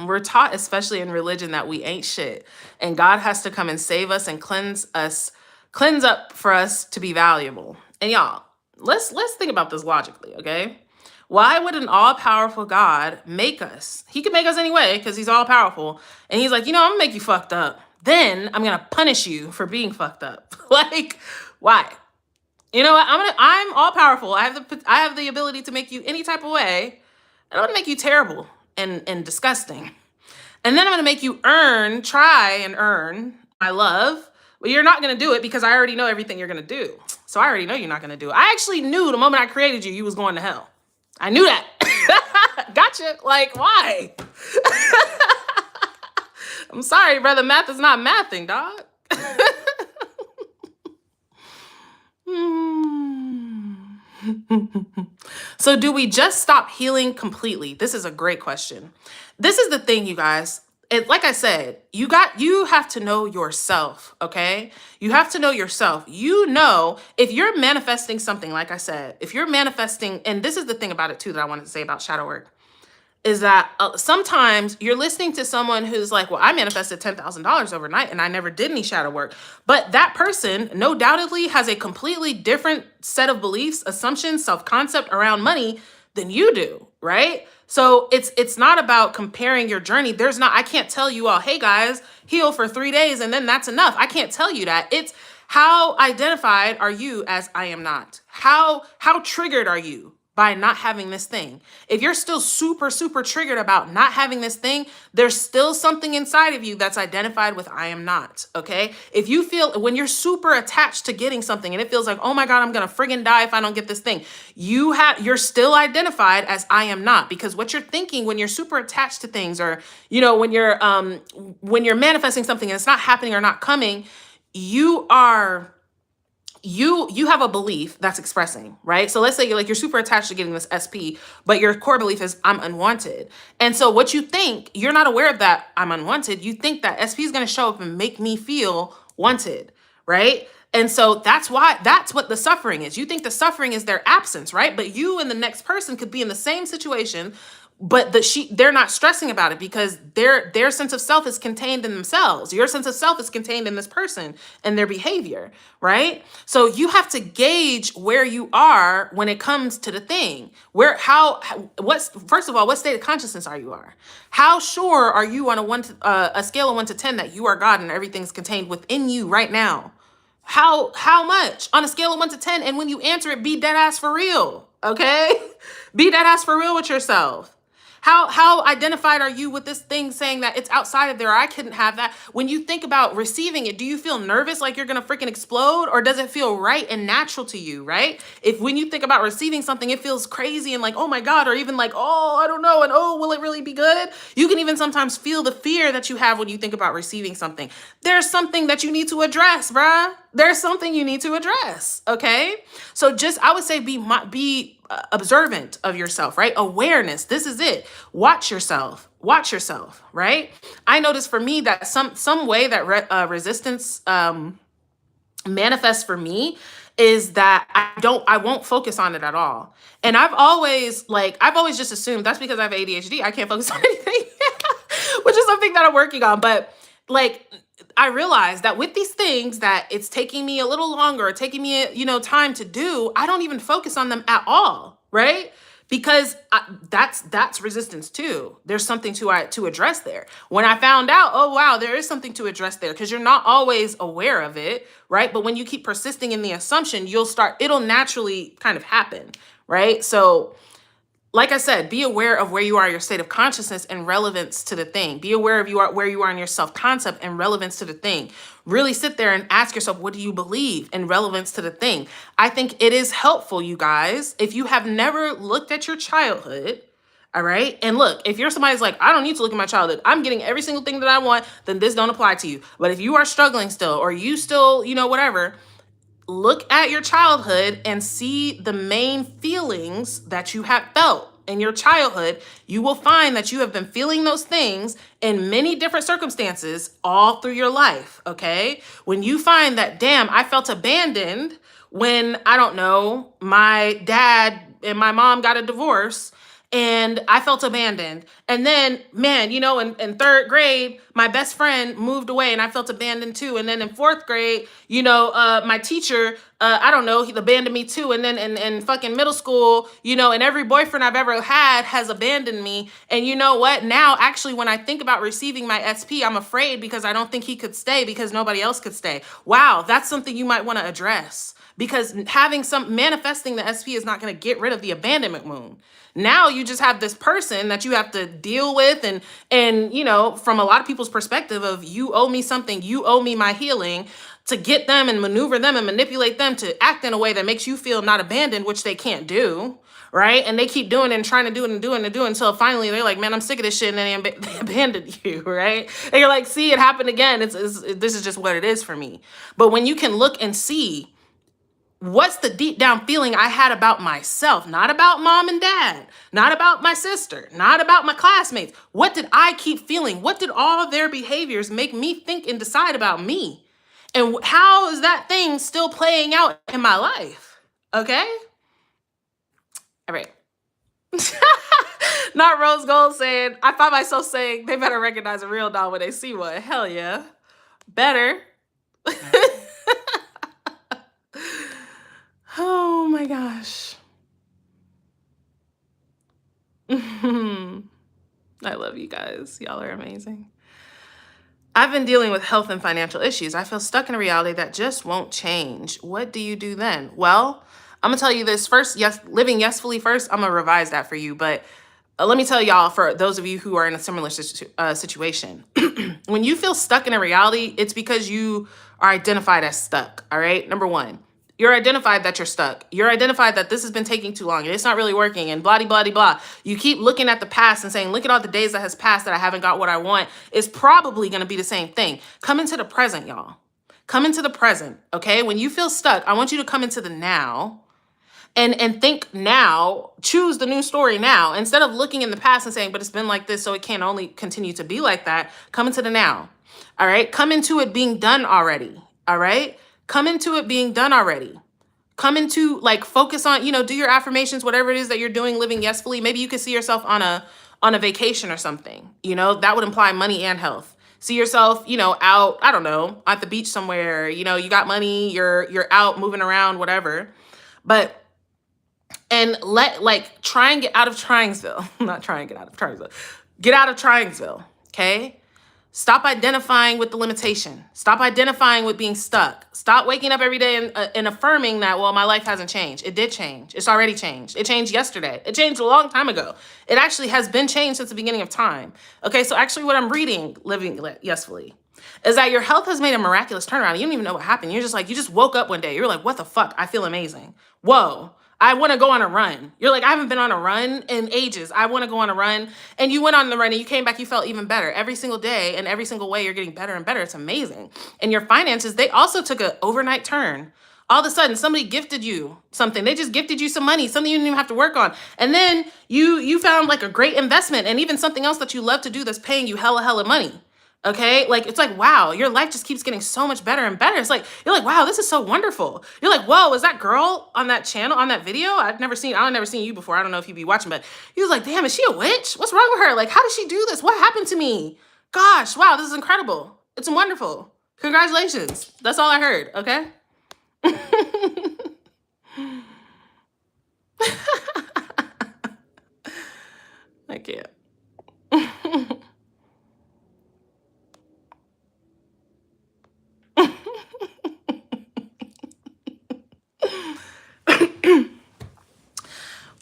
We're taught, especially in religion, that we ain't shit, and God has to come and save us and cleanse up for us to be valuable. And y'all, let's think about this logically, okay? Why would an all-powerful God make us? He could make us anyway because he's all-powerful, and he's like, I'm gonna make you fucked up. Then I'm gonna punish you for being fucked up. Like, why? You know what? I'm all-powerful. I have the ability to make you any type of way. And I'm gonna make you terrible and disgusting. And then I'm gonna make you try and earn my love. But you're not gonna do it because I already know everything you're gonna do. So I already know you're not gonna do it. I actually knew the moment I created you, you was going to hell. I knew that. Gotcha. Like, why? I'm sorry, brother. Math is not mathing, dog. So do we just stop healing completely? This is a great question. This is the thing, you guys. Like I said, you have to know yourself, okay? You have to know yourself. If you're manifesting something, like I said, if you're manifesting, and this is the thing about it too that I wanted to say about shadow work, is that sometimes you're listening to someone who's like, well, I manifested $10,000 overnight and I never did any shadow work. But that person, no doubtedly, has a completely different set of beliefs, assumptions, self-concept around money than you do, right? So it's not about comparing your journey. I can't tell you all, hey guys, heal for 3 days and then that's enough. I can't tell you that. It's how identified are you as I am not? How triggered are you by not having this thing? If you're still super, super triggered about not having this thing, there's still something inside of you that's identified with I am not, okay? If you feel, when you're super attached to getting something and it feels like, oh my God, I'm gonna friggin' die if I don't get this thing, you're still identified as I am not, because what you're thinking when you're super attached to things, or, when you're manifesting something and it's not happening or not coming, you have a belief that's expressing, right? So let's say you're super attached to getting this SP, but your core belief is I'm unwanted. And so what you think, you're not aware of that I'm unwanted. You think that SP is going to show up and make me feel wanted, right? And so that's what the suffering is. You think the suffering is their absence, right? But you and the next person could be in the same situation, but they're not stressing about it because their sense of self is contained in themselves. Your sense of self is contained in this person and their behavior, right? So you have to gauge where you are when it comes to the thing. First of all, what state of consciousness are you? How sure are you on a scale of 1 to 10 that you are God and everything's contained within you right now? How much on a scale of 1 to 10? And when you answer it, be dead ass for real, okay? Be dead ass for real with yourself. How identified are you with this thing saying that it's outside of there? I couldn't have that. When you think about receiving it, do you feel nervous like you're going to freaking explode? Or does it feel right and natural to you, right? If when you think about receiving something, it feels crazy and like, oh my God, or even like, oh, I don't know. And oh, will it really be good? You can even sometimes feel the fear that you have when you think about receiving something. There's something that you need to address, bruh. There's something you need to address, okay? So I would say be observant of yourself, right? Awareness. This is it. Watch yourself, right? I noticed for me that some way that resistance manifests for me is that I won't focus on it at all. And I've always just assumed that's because I have ADHD. I can't focus on anything, which is something that I'm working on. But I realized that with these things that it's taking me a little longer, taking me, time to do, I don't even focus on them at all, right? Because that's resistance too. There's something to address there. When I found out, oh wow, there is something to address there, because you're not always aware of it, right? But when you keep persisting in the assumption, it'll naturally kind of happen, right? So like I said, be aware of where you are, your state of consciousness and relevance to the thing. Be aware of where you are in your self-concept and relevance to the thing. Really sit there and ask yourself, what do you believe in relevance to the thing? I think it is helpful, you guys, if you have never looked at your childhood, all right? And look, if you're somebody's like, I don't need to look at my childhood, I'm getting every single thing that I want, then this don't apply to you. But if you are struggling still, or you still, whatever, look at your childhood and see the main feelings that you have felt in your childhood. You will find that you have been feeling those things in many different circumstances all through your life, okay? When you find that, damn, I felt abandoned when, I don't know, my dad and my mom got a divorce, and I felt abandoned. And then, man, in third grade, my best friend moved away and I felt abandoned too. And then in fourth grade, my teacher, I don't know, he abandoned me too. And then in fucking middle school, and every boyfriend I've ever had has abandoned me. And you know what? Now, actually, when I think about receiving my SP, I'm afraid because I don't think he could stay because nobody else could stay. Wow, that's something you might want to address, because manifesting the SP is not going to get rid of the abandonment wound. Now you just have this person that you have to deal with, and from a lot of people's perspective of, you owe me something, you owe me my healing, to get them and maneuver them and manipulate them to act in a way that makes you feel not abandoned, which they can't do, right? And they keep doing it and trying to do it and do it and do it until finally they're like, man, I'm sick of this shit, and then they abandoned you, right? And you're like, see, it happened again. This is just what it is for me. But when you can look and see, what's the deep down feeling I had about myself? Not about mom and dad, not about my sister, not about my classmates. What did I keep feeling? What did all their behaviors make me think and decide about me? And how is that thing still playing out in my life? Okay? All right. Not Rose Gold saying, I find myself saying, they better recognize a real doll when they see one. Hell yeah. Better. Oh my gosh. I love you guys. Y'all are amazing. I've been dealing with health and financial issues. I feel stuck in a reality that just won't change. What do you do then? Well, I'm gonna tell you this first. Yes, living yesfully first. I'm gonna revise that for you. But let me tell y'all, for those of you who are in a similar situation, when you feel stuck in a reality, it's because you are identified as stuck. All right. Number one, you're identified that you're stuck. You're identified that this has been taking too long and it's not really working and blah, blah, blah, blah. You keep looking at the past and saying, look at all the days that has passed that I haven't got what I want. It's probably going to be the same thing. Come into the present, y'all. Come into the present. Okay. When you feel stuck, I want you to come into the now. And think now, choose the new story now. Instead of looking in the past and saying, but it's been like this, so it can't only continue to be like that. Come into the now. All right. Come into it being done already. All right. Come into it being done already. Come into, like, focus on, do your affirmations, whatever it is that you're doing, living yesfully. Maybe you could see yourself on a vacation or something. That would imply money and health. See yourself, out, I don't know, at the beach somewhere. You got money, you're out moving around, whatever. But and try and get out of Tringsville. Not try and get out of Tringsville. Get out of Tringsville, okay? Stop identifying with the limitation. Stop identifying with being stuck. Stop waking up every day and affirming that, well, my life hasn't changed. It did change. It's already changed. It changed yesterday. It changed a long time ago. It actually has been changed since the beginning of time. Okay, so actually what I'm reading, Living Yesfully, is that your health has made a miraculous turnaround. You don't even know what happened. You're just like, you just woke up one day. You're like, what the fuck? I feel amazing. Whoa. I want to go on a run. You're like, I haven't been on a run in ages. I want to go on a run. And you went on the run and you came back, you felt even better. Every single day and every single way you're getting better and better. It's amazing. And your finances, they also took an overnight turn. All of a sudden, somebody gifted you something. They just gifted you some money, something you didn't even have to work on. And then you found like a great investment and even something else that you love to do that's paying you hella money. Okay, like it's like, wow, your life just keeps getting so much better and better. It's like, you're like, wow, this is so wonderful. You're like, whoa, was that girl on that channel, on that video? I've never seen you before. I don't know if you'd be watching, but he was like, damn, is she a witch? What's wrong with her? Like, how did she do this? What happened to me? Gosh, wow, this is incredible. It's wonderful. Congratulations. That's all I heard, okay? I can't.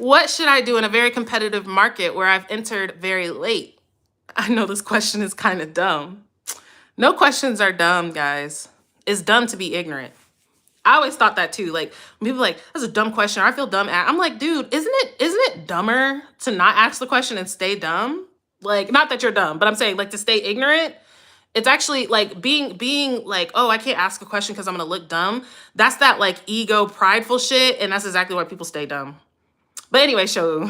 What should I do in a very competitive market where I've entered very late? I know this question is kind of dumb. No questions are dumb, guys. It's dumb to be ignorant. I always thought that too. Like when people are like, that's a dumb question. Or I feel dumb. I'm like, dude, isn't it dumber to not ask the question and stay dumb? Like, not that you're dumb, but I'm saying like to stay ignorant. It's actually like being like, oh, I can't ask a question because I'm gonna look dumb. That's that like ego, prideful shit, and that's exactly why people stay dumb. But anyway, show.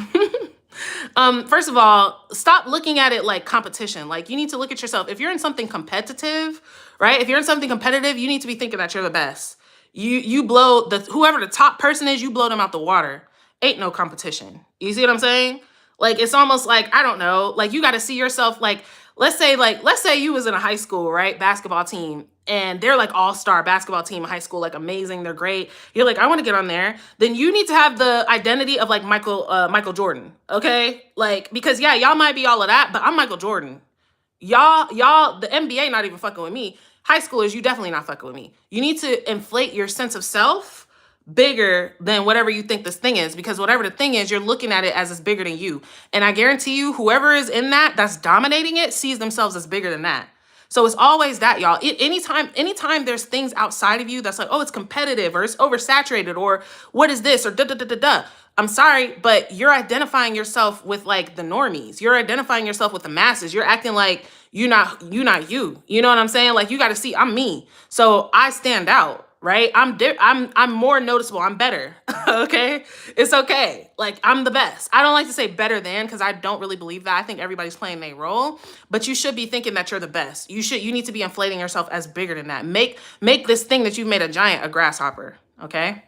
First of all, stop looking at it like competition. Like you need to look at yourself. If you're in something competitive, right? If you're in something competitive, you need to be thinking that you're the best. You blow whoever the top person is, you blow them out the water. Ain't no competition. You see what I'm saying? Like it's almost like, I don't know, like you got to see yourself like let's say you was in a high school, right? Basketball team, and they're like all-star basketball team in high school, like amazing, they're great. You're like, I want to get on there. Then you need to have the identity of like Michael Jordan, okay? Like because yeah, y'all might be all of that, but I'm Michael Jordan. Y'all, the NBA not even fucking with me. High schoolers, you definitely not fucking with me. You need to inflate your sense of self bigger than whatever you think this thing is, because whatever the thing is, you're looking at it as it's bigger than you. And I guarantee you, whoever is in that's dominating it sees themselves as bigger than that. So it's always that, y'all. Anytime there's things outside of you that's like, oh, it's competitive or it's oversaturated or what is this or da da da da da. I'm sorry, but you're identifying yourself with like the normies. You're identifying yourself with the masses. You're acting like you're not you. You know what I'm saying? Like you got to see I'm me. So I stand out, right? I'm more noticeable. I'm better. Okay? It's okay. Like I'm the best. I don't like to say better than because I don't really believe that. I think everybody's playing their role, but you should be thinking that you're the best. You need to be inflating yourself as bigger than that. Make this thing that you've made a giant a grasshopper, okay?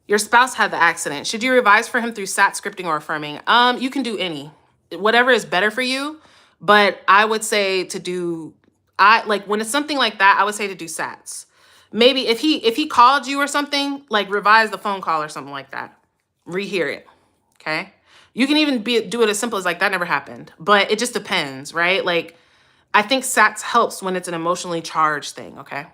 Your spouse had the accident. Should you revise for him through sat scripting or affirming? You can do any. Whatever is better for you, but I would say to do like when it's something like that, I would say to do sats. Maybe if he called you or something, like revise the phone call or something like that. Rehear it. Okay? You can even do it as simple as like that never happened. But it just depends, right? Like I think sats helps when it's an emotionally charged thing, okay?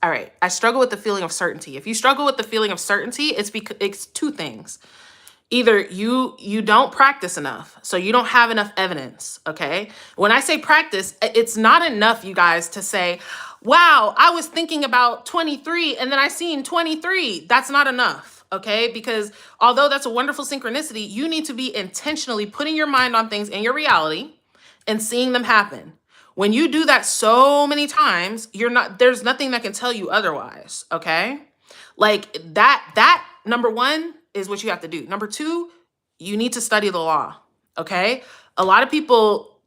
All right, I struggle with the feeling of certainty. If you struggle with the feeling of certainty, it's two things. Either you don't practice enough, so you don't have enough evidence, okay? When I say practice, it's not enough, you guys, to say, wow, I was thinking about 23 and then I seen 23. That's not enough, okay? Because although that's a wonderful synchronicity, you need to be intentionally putting your mind on things in your reality and seeing them happen. When you do that so many times, there's nothing that can tell you otherwise, okay? Like that number one is what you have to do. Number two, you need to study the law, okay? A lot of people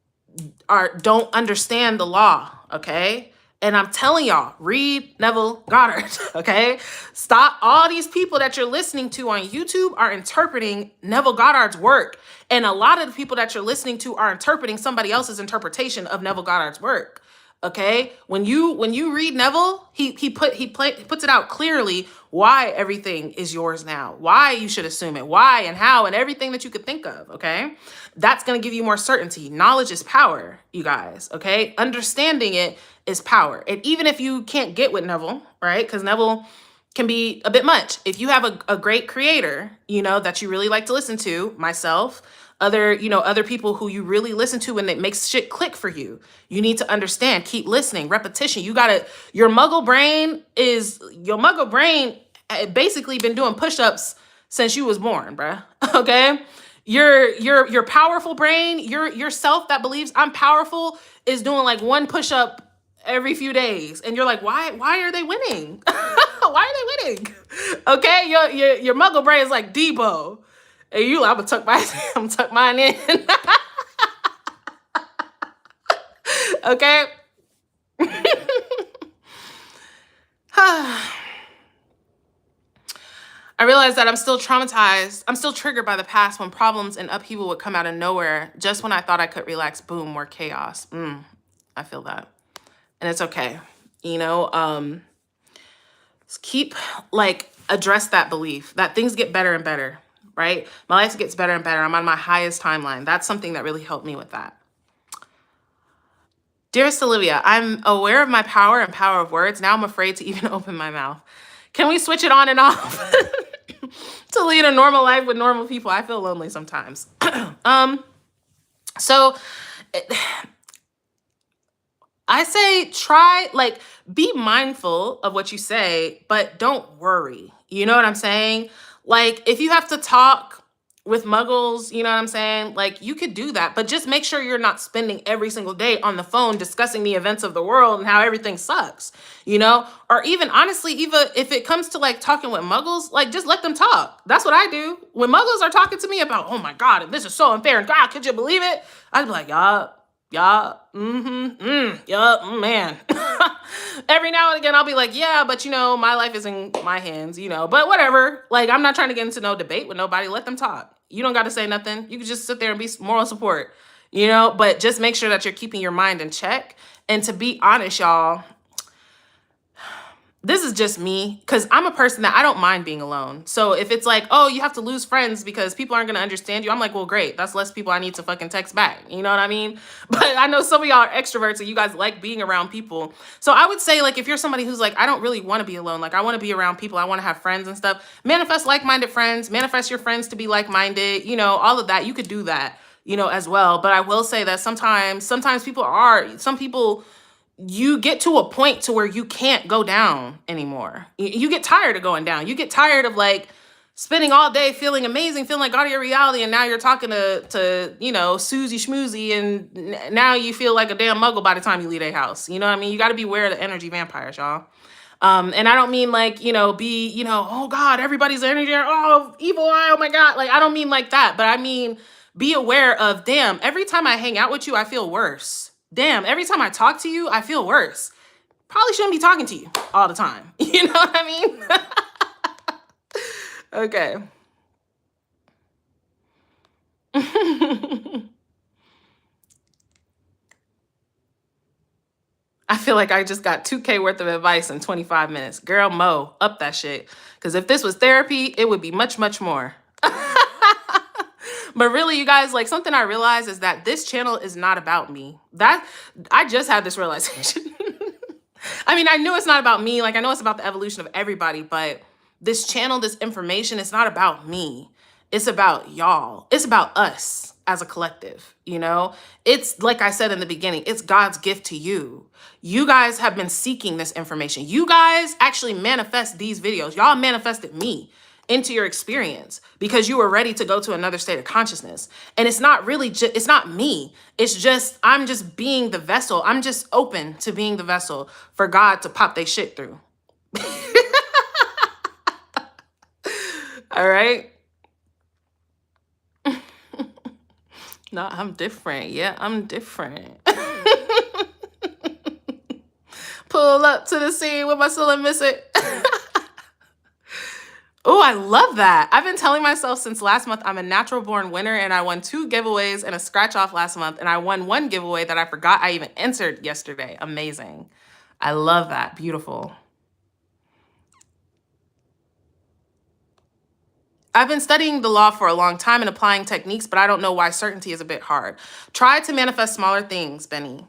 don't understand the law, okay? And I'm telling y'all, read Neville Goddard, okay? Stop. All these people that you're listening to on YouTube are interpreting Neville Goddard's work. And a lot of the people that you're listening to are interpreting somebody else's interpretation of Neville Goddard's work, okay? When you read Neville, he puts it out clearly why everything is yours now, why you should assume it, why and how and everything that you could think of, okay? That's going to give you more certainty. Knowledge is power, you guys, okay? Understanding it is power. And even if you can't get with Neville, right? Because Neville can be a bit much. If you have a great creator, that you really like to listen to, myself, other people who you really listen to and it makes shit click for you, you need to understand, keep listening, repetition. Your muggle brain basically been doing push-ups since you was born, bruh. Okay? Your powerful brain, your self that believes I'm powerful is doing like one push-up every few days. And you're like, why are they winning? Why are they winning? Okay? Your muggle brain is like Debo. And you like, I'm gonna tuck mine in. Okay? I realized that I'm still traumatized. I'm still triggered by the past when problems and upheaval would come out of nowhere. Just when I thought I could relax, boom, more chaos. I feel that. And it's okay. Keep, address that belief that things get better and better, right? My life gets better and better. I'm on my highest timeline. That's something that really helped me with that. Dearest Olivia, I'm aware of my power and power of words. Now I'm afraid to even open my mouth. Can we switch it on and off to lead a normal life with normal people? I feel lonely sometimes. So I say try, like, be mindful of what you say, but don't worry. You know what I'm saying? Like, if you have to talk with muggles, you know what I'm saying? Like, you could do that, but just make sure you're not spending every single day on the phone discussing the events of the world and how everything sucks, you know? Or even honestly, even if it comes to like talking with muggles, like just let them talk. That's what I do. When muggles are talking to me about, oh my God, this is so unfair, and God, could you believe it? I'd be like, man. Every now and again, I'll be like, yeah, but you know, my life is in my hands, you know, but whatever. Like, I'm not trying to get into no debate with nobody. Let them talk. You don't got to say nothing. You can just sit there and be moral support, you know, but just make sure that you're keeping your mind in check. And to be honest, y'all, this is just me, because I'm a person that I don't mind being alone. So if it's like, oh, you have to lose friends because people aren't going to understand you, I'm like, well, great. That's less people I need to fucking text back. You know what I mean? But I know some of y'all are extroverts and you guys like being around people. So I would say, like, if you're somebody who's like, I don't really want to be alone. Like, I want to be around people. I want to have friends and stuff. Manifest like-minded friends. Manifest your friends to be like-minded. You know, all of that. You could do that, you know, as well. But I will say that sometimes some people, you get to a point to where you can't go down anymore. You get tired of going down. You get tired of like spending all day feeling amazing, feeling like God of your reality, and now you're talking to you know, Susie Schmoozy, and now you feel like a damn muggle by the time you leave a house. You know what I mean? You got to be aware of the energy vampires, y'all. And I don't mean like, you know, be, you know, oh God, everybody's energy, oh, evil eye, oh my God. Like, I don't mean like that, but I mean, be aware of, damn, every time I hang out with you, I feel worse. Damn, every time I talk to you, I feel worse. Probably shouldn't be talking to you all the time. You know what I mean? Okay. I feel like I just got 2K worth of advice in 25 minutes. Girl, Mo, up that shit. Because if this was therapy, it would be much, much more. But really, you guys, like, something I realized is that this channel is not about me. That I just had this realization. I mean, I knew it's not about me. Like, I know it's about the evolution of everybody, but this channel, this information, it's not about me. It's about y'all. It's about us as a collective, you know? It's like I said in the beginning, it's God's gift to you. You guys have been seeking this information. You guys actually manifest these videos. Y'all manifested me into your experience because you were ready to go to another state of consciousness. And it's not really just, it's not me. It's just, I'm just being the vessel. I'm just open to being the vessel for God to pop they shit through. All right. No, I'm different. Yeah, I'm different. Pull up to the scene with my soul and miss it. Oh, I love that. I've been telling myself since last month I'm a natural born winner, and I won 2 giveaways and a scratch off last month, and I won 1 giveaway that I forgot I even entered yesterday. Amazing. I love that. Beautiful. I've been studying the law for a long time and applying techniques, but I don't know why certainty is a bit hard. Try to manifest smaller things, Benny.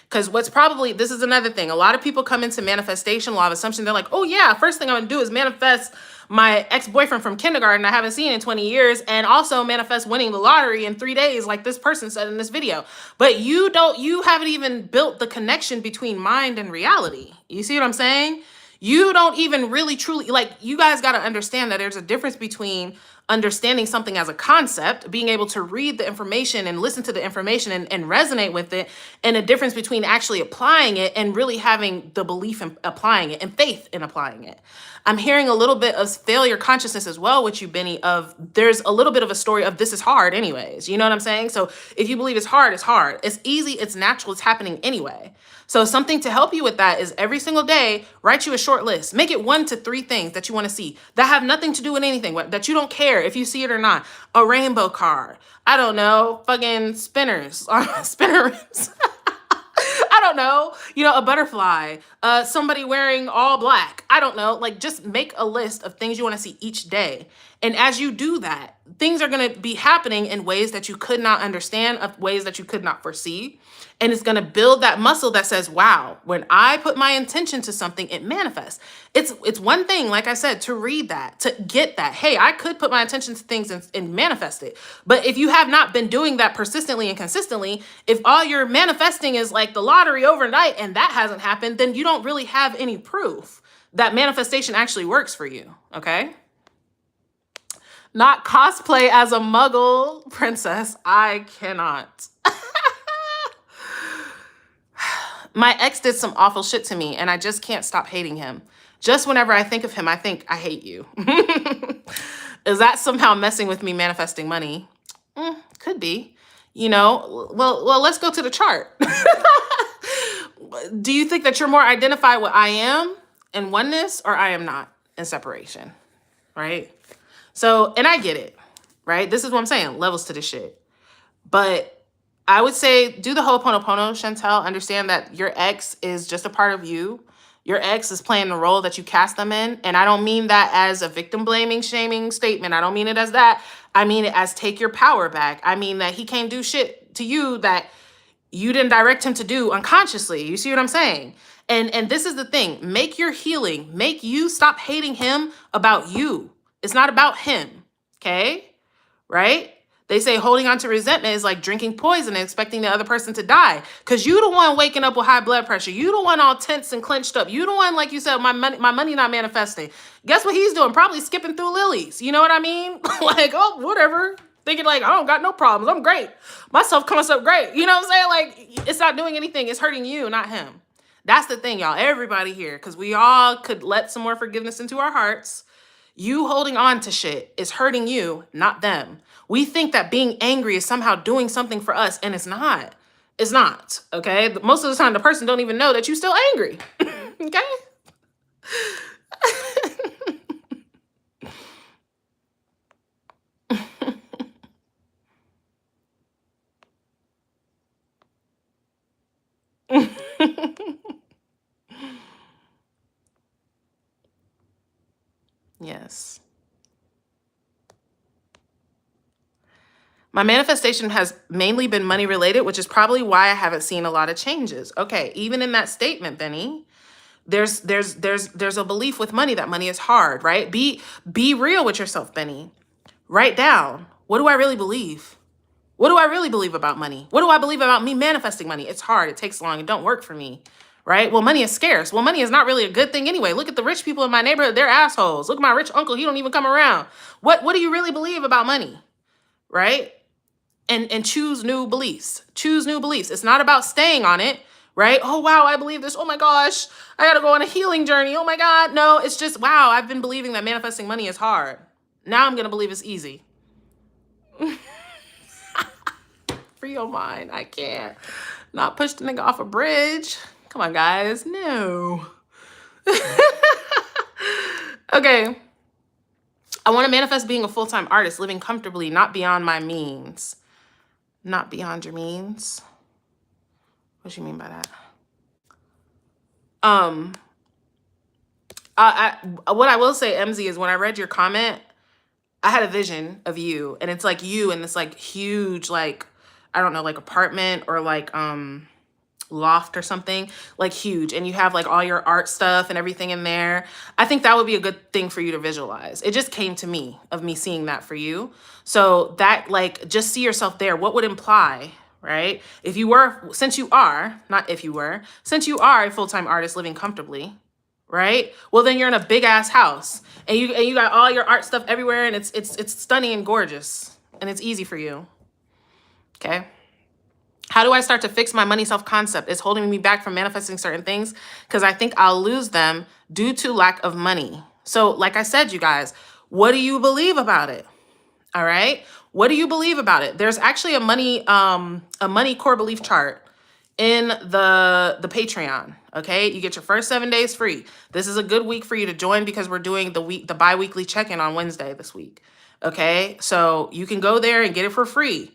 Because this is another thing. A lot of people come into manifestation, law of assumption. They're like, oh yeah, first thing I'm going to do is manifest my ex-boyfriend from kindergarten I haven't seen in 20 years, and also manifest winning the lottery in 3 days, like this person said in this video. But you haven't even built the connection between mind and reality. You see what I'm saying? You don't even really truly, like, you guys got to understand that there's a difference between understanding something as a concept, being able to read the information and listen to the information and resonate with it, and a difference between actually applying it and really having the belief in applying it and faith in applying it. I'm hearing a little bit of failure consciousness as well with you, Benny, of there's a little bit of a story of this is hard anyways. You know what I'm saying? So if you believe it's hard, it's hard. It's easy, it's natural, it's happening anyway. So something to help you with that is every single day, write you a short list. Make it 1 to 3 things that you want to see that have nothing to do with anything, that you don't care if you see it or not. A rainbow card. I don't know, fucking spinners, spinner rims. I don't know, a butterfly, somebody wearing all black. I don't know. Like, just make a list of things you want to see each day. And as you do that, things are going to be happening in ways that you could not understand, of ways that you could not foresee. And it's going to build that muscle that says, wow, when I put my intention to something, it manifests. It's one thing, like I said, to read that, to get that. Hey, I could put my attention to things and manifest it. But if you have not been doing that persistently and consistently, if all you're manifesting is like the lottery overnight and that hasn't happened, then you don't really have any proof that manifestation actually works for you, okay? Not cosplay as a muggle princess. I cannot. My ex did some awful shit to me and I just can't stop hating him. Just whenever I think of him, I think I hate you. Is that somehow messing with me manifesting money? Could be. Well, let's go to the chart. Do you think that you're more identified with I am in oneness or I am not in separation? Right? So, and I get it, right? This is what I'm saying, levels to this shit. But I would say do the Ho'oponopono, Chantel. Understand that your ex is just a part of you. Your ex is playing the role that you cast them in. And I don't mean that as a victim blaming, shaming statement. I don't mean it as that. I mean it as take your power back. I mean that he can't do shit to you that you didn't direct him to do unconsciously. You see what I'm saying? And this is the thing. Make your healing, make you stop hating him about you. It's not about him, okay? Right? They say holding on to resentment is like drinking poison and expecting the other person to die. Because you the one waking up with high blood pressure. You the one all tense and clenched up. You the one, like you said, my money not manifesting. Guess what he's doing? Probably skipping through lilies. You know what I mean? Like, oh, whatever. Thinking like, I don't got no problems. I'm great. My self-concept great. You know what I'm saying? Like, it's not doing anything. It's hurting you, not him. That's the thing, y'all. Everybody here. Because we all could let some more forgiveness into our hearts. You holding on to shit is hurting you, not them. We think that being angry is somehow doing something for us, and it's not. It's not, okay? Most of the time, the person don't even know that you're still angry, okay? Yes. My manifestation has mainly been money related, which is probably why I haven't seen a lot of changes. Okay, even in that statement, Benny, there's a belief with money that money is hard, right? Be real with yourself, Benny. Write down, what do I really believe? What do I really believe about money? What do I believe about me manifesting money? It's hard, it takes long, it don't work for me, right? Well, money is scarce. Well, money is not really a good thing anyway. Look at the rich people in my neighborhood, they're assholes. Look at my rich uncle, he don't even come around. What do you really believe about money, right? And choose new beliefs. Choose new beliefs. It's not about staying on it, right? Oh, wow, I believe this. Oh my gosh, I gotta go on a healing journey. Oh my God. No, it's just, wow, I've been believing that manifesting money is hard. Now I'm gonna believe it's easy. Free your mind. I can't. Not push the nigga off a bridge. Come on, guys. No. Okay. I want to manifest being a full-time artist, living comfortably, not beyond my means. Not beyond your means? What do you mean by that? What I will say, MZ, is when I read your comment, I had a vision of you, and it's like you in this like huge, like, I don't know, like apartment or like loft or something, like huge, and you have like all your art stuff and everything in there. I think that would be a good thing for you to visualize. It just came to me of me seeing that for you. So that, like, just see yourself there. What would imply, right? If you were, since you are, not if you were, since you are a full-time artist living comfortably, right? Well, then you're in a big ass house and you got all your art stuff everywhere, and it's stunning and gorgeous, and it's easy for you. Okay. How do I start to fix my money self-concept? It's holding me back from manifesting certain things because I think I'll lose them due to lack of money. So like I said, you guys, what do you believe about it? All right. What do you believe about it? There's actually a money core belief chart in the Patreon. Okay. You get your first 7 days free. This is a good week for you to join because we're doing the bi-weekly check-in on Wednesday this week. Okay. So you can go there and get it for free.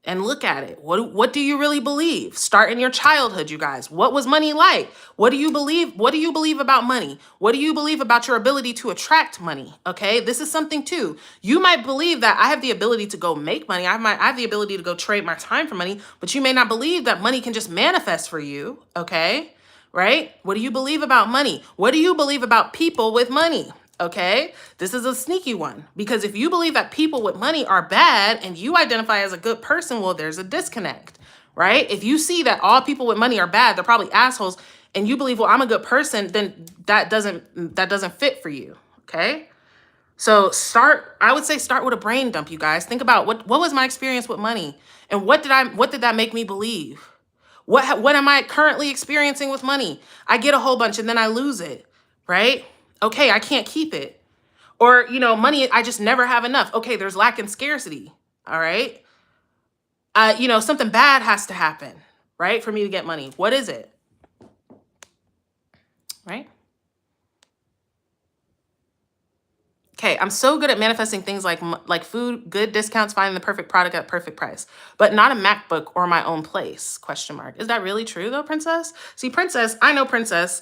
and look at it. What do you really believe? Start in your childhood, you guys. What was money like? What do you believe? What do you believe about money? What do you believe about your ability to attract money? Okay, this is something too. You might believe that I have the ability to go make money. I have the ability to go trade my time for money, but you may not believe that money can just manifest for you. Okay, right? What do you believe about money? What do you believe about people with money? Okay, this is a sneaky one, because if you believe that people with money are bad and you identify as a good person, well, there's a disconnect, right? If you see that all people with money are bad, they're probably assholes, and you believe, well, I'm a good person, then that doesn't fit for you. Okay, so I would say start with a brain dump, you guys. Think about what was my experience with money, and what did that make me believe? What am I currently experiencing with money? I get a whole bunch and then I lose it, right? Okay, I can't keep it. Or, money, I just never have enough. Okay, there's lack and scarcity. All right. Something bad has to happen, right, for me to get money. What is it? Right? Okay, I'm so good at manifesting things like food, good discounts, finding the perfect product at perfect price, but not a MacBook or my own place, question mark. Is that really true though, Princess? See, Princess, I know Princess.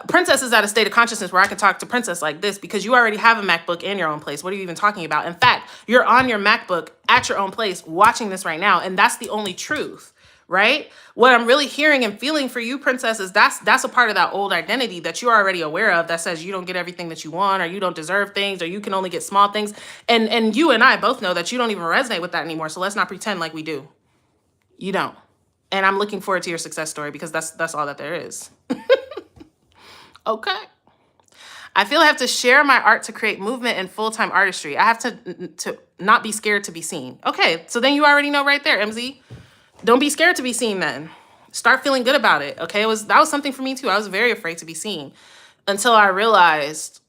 Princess is at a state of consciousness where I can talk to Princess like this because you already have a MacBook in your own place. What are you even talking about? In fact, you're on your MacBook at your own place watching this right now, and that's the only truth, right? What I'm really hearing and feeling for you, Princess, is that's a part of that old identity that you're already aware of that says you don't get everything that you want, or you don't deserve things, or you can only get small things. And you and I both know that you don't even resonate with that anymore. So let's not pretend like we do. You don't. And I'm looking forward to your success story, because that's all that there is. Okay. I feel I have to share my art to create movement and full-time artistry. I have to not be scared to be seen. Okay, so then you already know right there, MZ. Don't be scared to be seen then. Start feeling good about it, okay? That was something for me too. I was very afraid to be seen until I realized,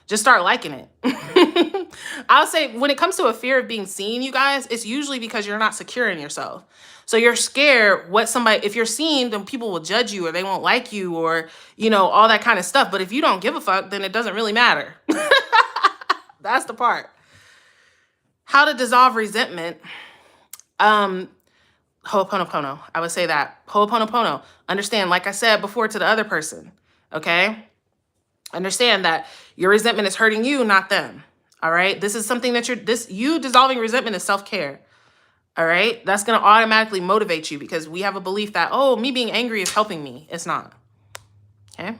just start liking it. I'll say when it comes to a fear of being seen, you guys, it's usually because you're not secure in yourself. So you're scared if you're seen, then people will judge you, or they won't like you, or, all that kind of stuff. But if you don't give a fuck, then it doesn't really matter. That's the part. How to dissolve resentment. Ho'oponopono. I would say that. Ho'oponopono. Understand, like I said before to the other person, okay? Understand that your resentment is hurting you, not them. All right? This is something that you dissolving resentment is self-care. All right? That's going to automatically motivate you, because we have a belief that, oh, me being angry is helping me. It's not. Okay?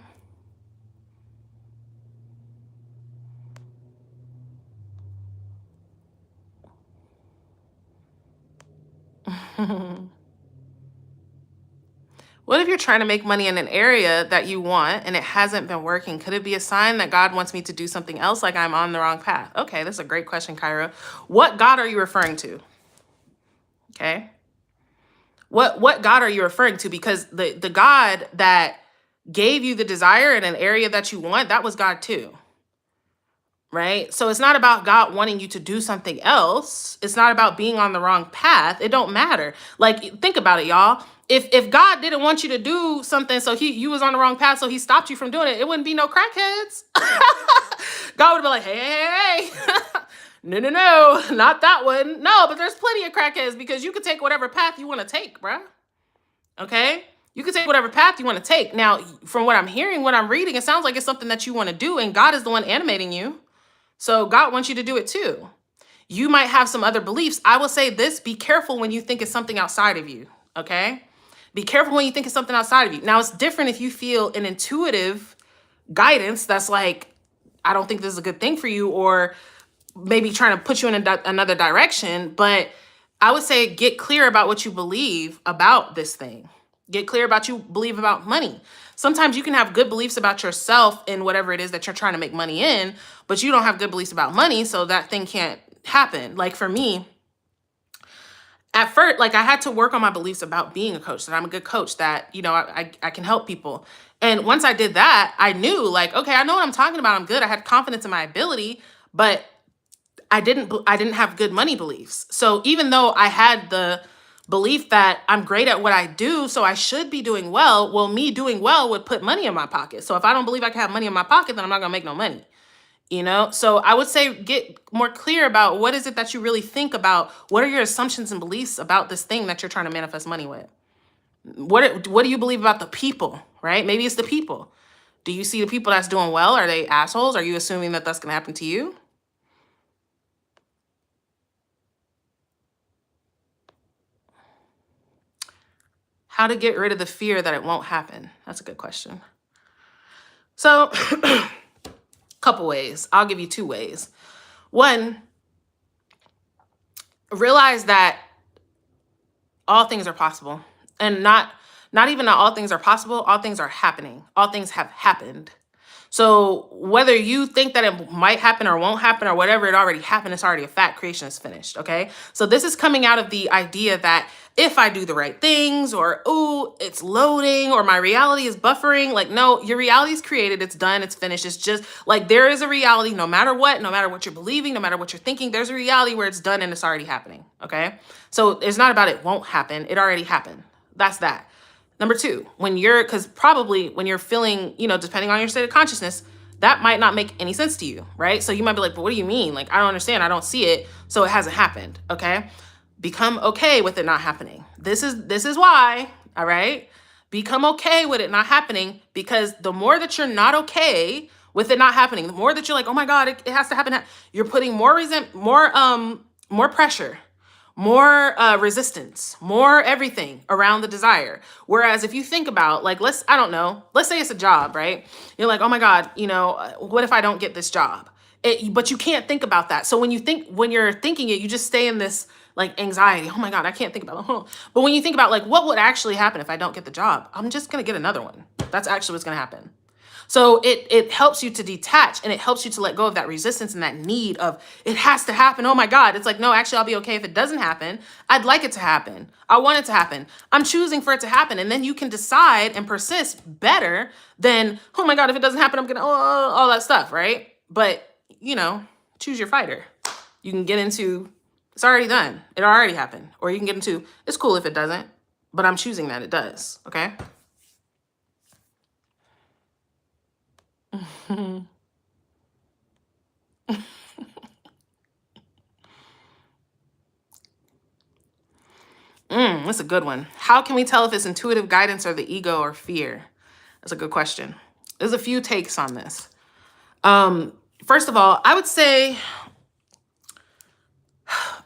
What if you're trying to make money in an area that you want and it hasn't been working? Could it be a sign that God wants me to do something else, like I'm on the wrong path? Okay, that's a great question, Kyra. What God are you referring to? Okay. What God are you referring to? Because the God that gave you the desire in an area that you want, that was God too. Right? So it's not about God wanting you to do something else. It's not about being on the wrong path. It don't matter. Think about it, y'all. If God didn't want you to do something, so you was on the wrong path, so he stopped you from doing it, it wouldn't be no crackheads. God would have been like, hey. No, not that one. No, but there's plenty of crackheads, because you can take whatever path you want to take, bruh. Okay? You can take whatever path you want to take. Now, from what I'm hearing, what I'm reading, it sounds like it's something that you want to do, and God is the one animating you. So God wants you to do it too. You might have some other beliefs. I will say this, be careful when you think it's something outside of you, okay? Be careful when you think it's something outside of you. Now, it's different if you feel an intuitive guidance that's like, I don't think this is a good thing for you, or maybe trying to put you in another direction. But I would say get clear about what you believe about this thing. Get clear about what you believe about money. Sometimes you can have good beliefs about yourself in whatever it is that you're trying to make money in, but you don't have good beliefs about money, so that thing can't happen. Like for me, at first, I had to work on my beliefs about being a coach, that I'm a good coach, that, I can help people. And once I did that, I knew, okay, I know what I'm talking about. I'm good. I had confidence in my ability, but I didn't have good money beliefs. So even though I had the belief that I'm great at what I do, so I should be doing well, me doing well would put money in my pocket. So if I don't believe I can have money in my pocket, then I'm not gonna make no money. you know? So I would say get more clear about what is it that you really think about. What are your assumptions and beliefs about this thing that you're trying to manifest money with? What do you believe about the people, right? Maybe it's the people. Do you see the people that's doing well? Are they assholes? Are you assuming that that's going to happen to you? How to get rid of the fear that it won't happen? That's a good question. So, couple ways. I'll give you 2 ways. One, realize that all things are possible, and not even that all things are possible, all things are happening. All things have happened. So whether you think that it might happen or won't happen or whatever, it already happened. It's already a fact. Creation is finished. Okay. So this is coming out of the idea that if I do the right things, or, ooh, it's loading, or my reality is buffering, like, no, your reality is created. It's done. It's finished. It's just like, there is a reality, no matter what you're believing, no matter what you're thinking, there's a reality where it's done and it's already happening. Okay. So it's not about it won't happen. It already happened. That's that. Number 2, because probably when you're feeling, depending on your state of consciousness, that might not make any sense to you, right? So you might be like, but what do you mean? Like, I don't understand. I don't see it. So it hasn't happened. Okay. Become okay with it not happening. This is why, all right? Become okay with it not happening, because the more that you're not okay with it not happening, the more that you're like, oh my God, it has to happen. You're putting more more pressure, more resistance, more everything around the desire. Whereas if you think about, like, let's say it's a job, right? You're like, oh my God, what if I don't get this job? But you can't think about that. So when you're thinking it, you just stay in this like anxiety. Oh my God, I can't think about it. But when you think about like, what would actually happen if I don't get the job? I'm just going to get another one. That's actually what's going to happen. So it helps you to detach, and it helps you to let go of that resistance and that need of it has to happen. Oh my God. It's like, no, actually, I'll be okay if it doesn't happen. I'd like it to happen. I want it to happen. I'm choosing for it to happen. And then you can decide and persist better than, oh my God, if it doesn't happen, I'm going to, all that stuff. Right. But, choose your fighter. You can get into, it's already done. It already happened. Or you can get into, it's cool if it doesn't, but I'm choosing that it does. Okay. That's a good one. How can we tell if it's intuitive guidance or the ego or fear? That's a good question. There's a few takes on this. First of all, I would say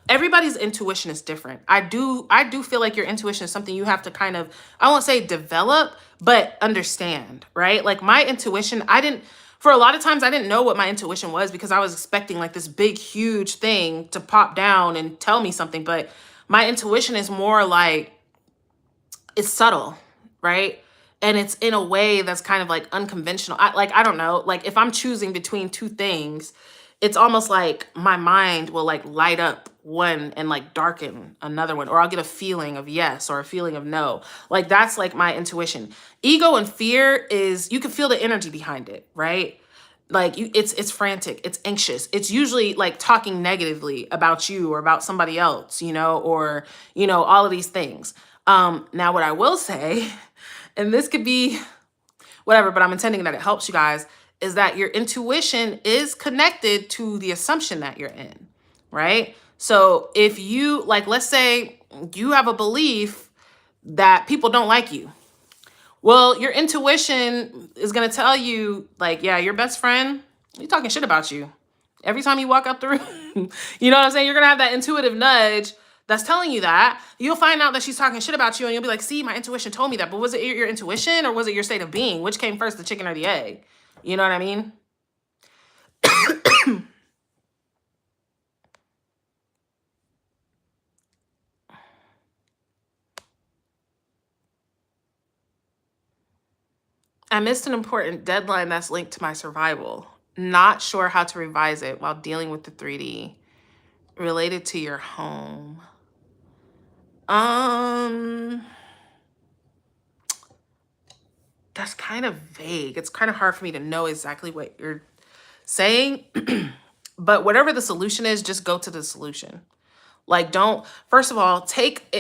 everybody's intuition is different. I do feel like your intuition is something you have to kind of, I won't say develop, but understand, right? Like my intuition, for a lot of times I didn't know what my intuition was, because I was expecting like this big, huge thing to pop down and tell me something. But my intuition is more like, it's subtle, right? And it's in a way that's kind of like unconventional. I don't know, like if I'm choosing between 2 things, it's almost like my mind will like light up one and like darken another one, or I'll get a feeling of yes or a feeling of no. Like that's like my intuition. Ego and fear is, you can feel the energy behind it, right? Like it's frantic, it's anxious. It's usually like talking negatively about you or about somebody else, or, all of these things. Now what I will say, and this could be whatever, but I'm intending that it helps you guys, is that your intuition is connected to the assumption that you're in, right? So if you, like, let's say you have a belief that people don't like you. Well, your intuition is going to tell you, like, yeah, your best friend, he's talking shit about you every time you walk up the room. You know what I'm saying? You're going to have that intuitive nudge that's telling you that. You'll find out that she's talking shit about you, and you'll be like, see, my intuition told me that. But was it your intuition, or was it your state of being? Which came first, the chicken or the egg? You know what I mean? I missed an important deadline that's linked to my survival. Not sure how to revise it while dealing with the 3D related to your home. That's kind of vague. It's kind of hard for me to know exactly what you're saying. But whatever the solution is, just go to the solution. Like, first of all, take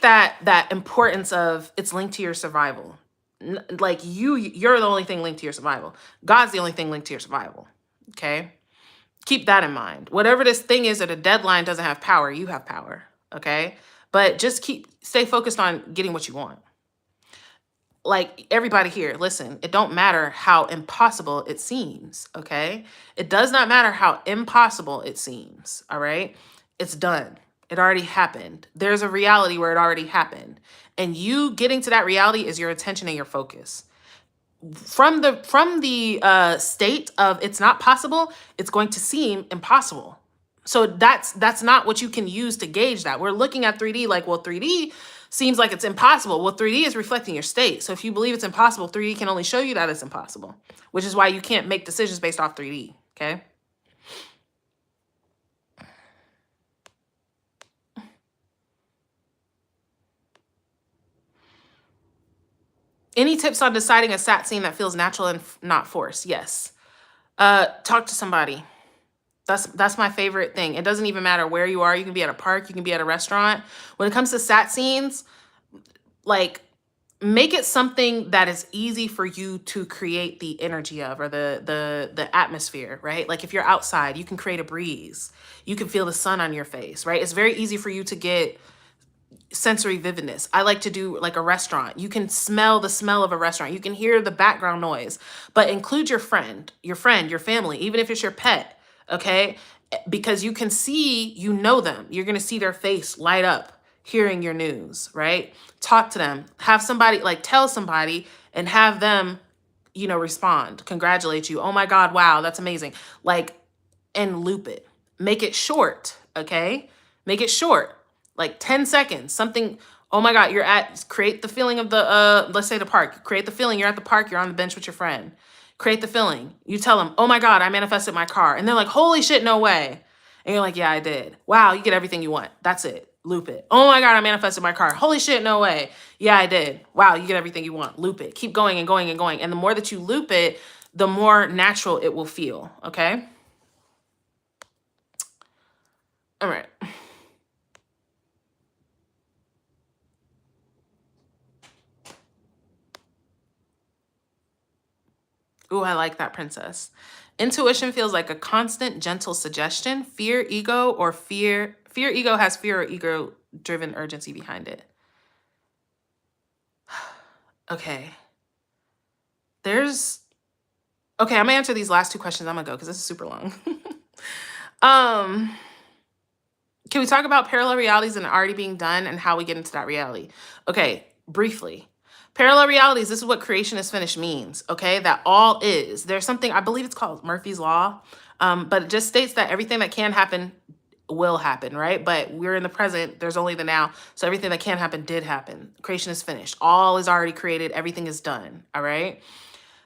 that importance of it's linked to your survival. Like you're the only thing linked to your survival. God's the only thing linked to your survival. Okay? Keep that in mind. Whatever this thing is that a deadline doesn't have power, you have power. Okay? But just stay focused on getting what you want. Like everybody here, listen, it don't matter how impossible it seems, okay? It does not matter how impossible it seems, all right? It's done. It already happened. There's a reality where it already happened. And you getting to that reality is your attention and your focus. From the state of it's not possible, it's going to seem impossible. So that's not what you can use to gauge that. We're looking at 3D like, well, 3D seems like it's impossible. Well, 3D is reflecting your state. So if you believe it's impossible, 3D can only show you that it's impossible, which is why you can't make decisions based off 3D, okay? Any tips on deciding a sat scene that feels natural and not forced? Yes. Talk to somebody. That's my favorite thing. It doesn't even matter where you are. You can be at a park. You can be at a restaurant. When it comes to sat scenes, like make it something that is easy for you to create the energy of, or the atmosphere, right? Like if you're outside, you can create a breeze. You can feel the sun on your face, right? It's very easy for you to get sensory vividness. I like to do like a restaurant. You can smell the smell of a restaurant. You can hear the background noise, but include your family, even if it's your pet, okay? Because you can see, you know them. You're going to see their face light up hearing your news, right? Talk to them. Have somebody, like tell somebody and have them, respond, congratulate you. Oh my God, wow, that's amazing. Like, and loop it. Make it short, okay? Make it short. Like 10 seconds, something, oh my God, create the feeling of the, let's say the park, create the feeling, you're at the park, you're on the bench with your friend, create the feeling. You tell them, oh my God, I manifested my car. And they're like, holy shit, no way. And you're like, yeah, I did. Wow, you get everything you want. That's it. Loop it. Oh my God, I manifested my car. Holy shit, no way. Yeah, I did. Wow, you get everything you want. Loop it. Keep going and going and going. And the more that you loop it, the more natural it will feel, okay? All right. Ooh, I like that, princess. Intuition feels like a constant, gentle suggestion. Fear, ego, or fear ego has fear or ego-driven urgency behind it. Okay. Okay, I'm gonna answer these last two questions. I'm gonna go because this is super long. Can we talk about parallel realities and already being done and how we get into that reality? Okay, briefly. Parallel realities, this is what creation is finished means, okay? That all is. There's something, I believe it's called Murphy's Law, but it just states that everything that can happen will happen, right? But we're in the present, there's only the now, so everything that can happen did happen. Creation is finished. All is already created, everything is done, all right?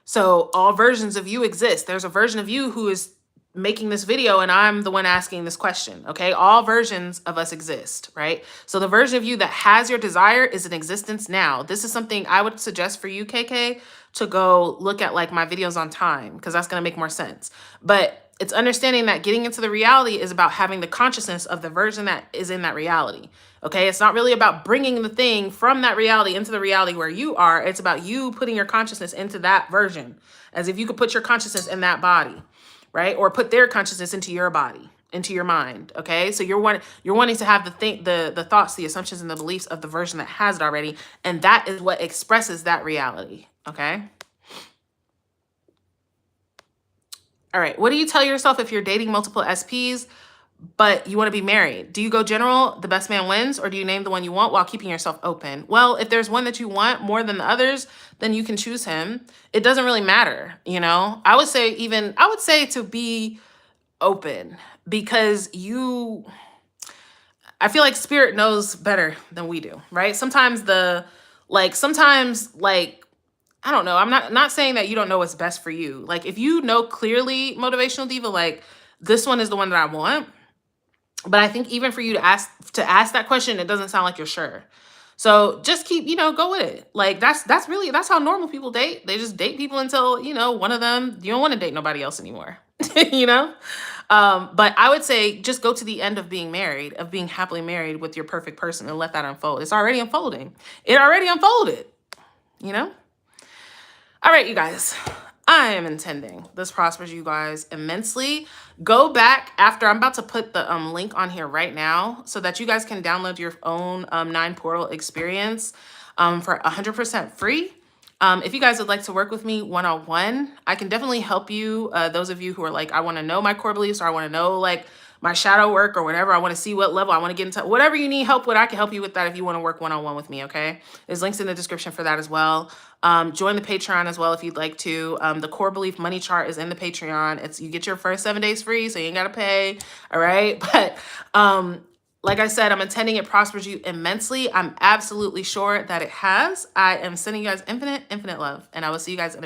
So all versions of you exist. There's a version of you who is making this video and I'm the one asking this question, okay? All versions of us exist, right? So the version of you that has your desire is in existence now. This is something I would suggest for you, KK, to go look at like my videos on time, because that's going to make more sense. But it's understanding that getting into the reality is about having the consciousness of the version that is in that reality, okay? It's not really about bringing the thing from that reality into the reality where you are. It's about you putting your consciousness into that version, as if you could put your consciousness in that body, right? Or put their consciousness into your body, into your mind, okay? So you're wanting to have the thoughts, the assumptions, and the beliefs of the version that has it already, and that is what expresses that reality, okay? All right, what do you tell yourself if you're dating multiple SPs, but you want to be married? Do you go general, the best man wins, or do you name the one you want while keeping yourself open? Well, if there's one that you want more than the others, then you can choose him. It doesn't really matter, I would say to be open, because I feel like spirit knows better than we do, right? Sometimes I don't know. I'm not saying that you don't know what's best for you. Like if you know clearly, motivational diva, like this one is the one that I want. But I think even for you to ask that question, it doesn't sound like you're sure. So just keep, go with it. Like that's how normal people date. They just date people until, one of them, you don't want to date nobody else anymore, But I would say just go to the end of being married, of being happily married with your perfect person, and let that unfold. It's already unfolding. It already unfolded, All right, you guys. I am intending this prospers you guys immensely. Go back after. I'm about to put the link on here right now so that you guys can download your own 9 portal experience for 100% free. If you guys would like to work with me one-on-one, I can definitely help you. Those of you who are like, I want to know my core beliefs, or I want to know like my shadow work or whatever. I want to see what level I want to get into. Whatever you need help with, I can help you with that if you want to work one-on-one with me, okay? There's links in the description for that as well. Join the Patreon as well if you'd like to. The core belief money chart is in the Patreon. You get your first 7 days free, so you ain't got to pay, all right? But like I said, I'm intending it prospers you immensely. I'm absolutely sure that it has. I am sending you guys infinite love, and I will see you guys in a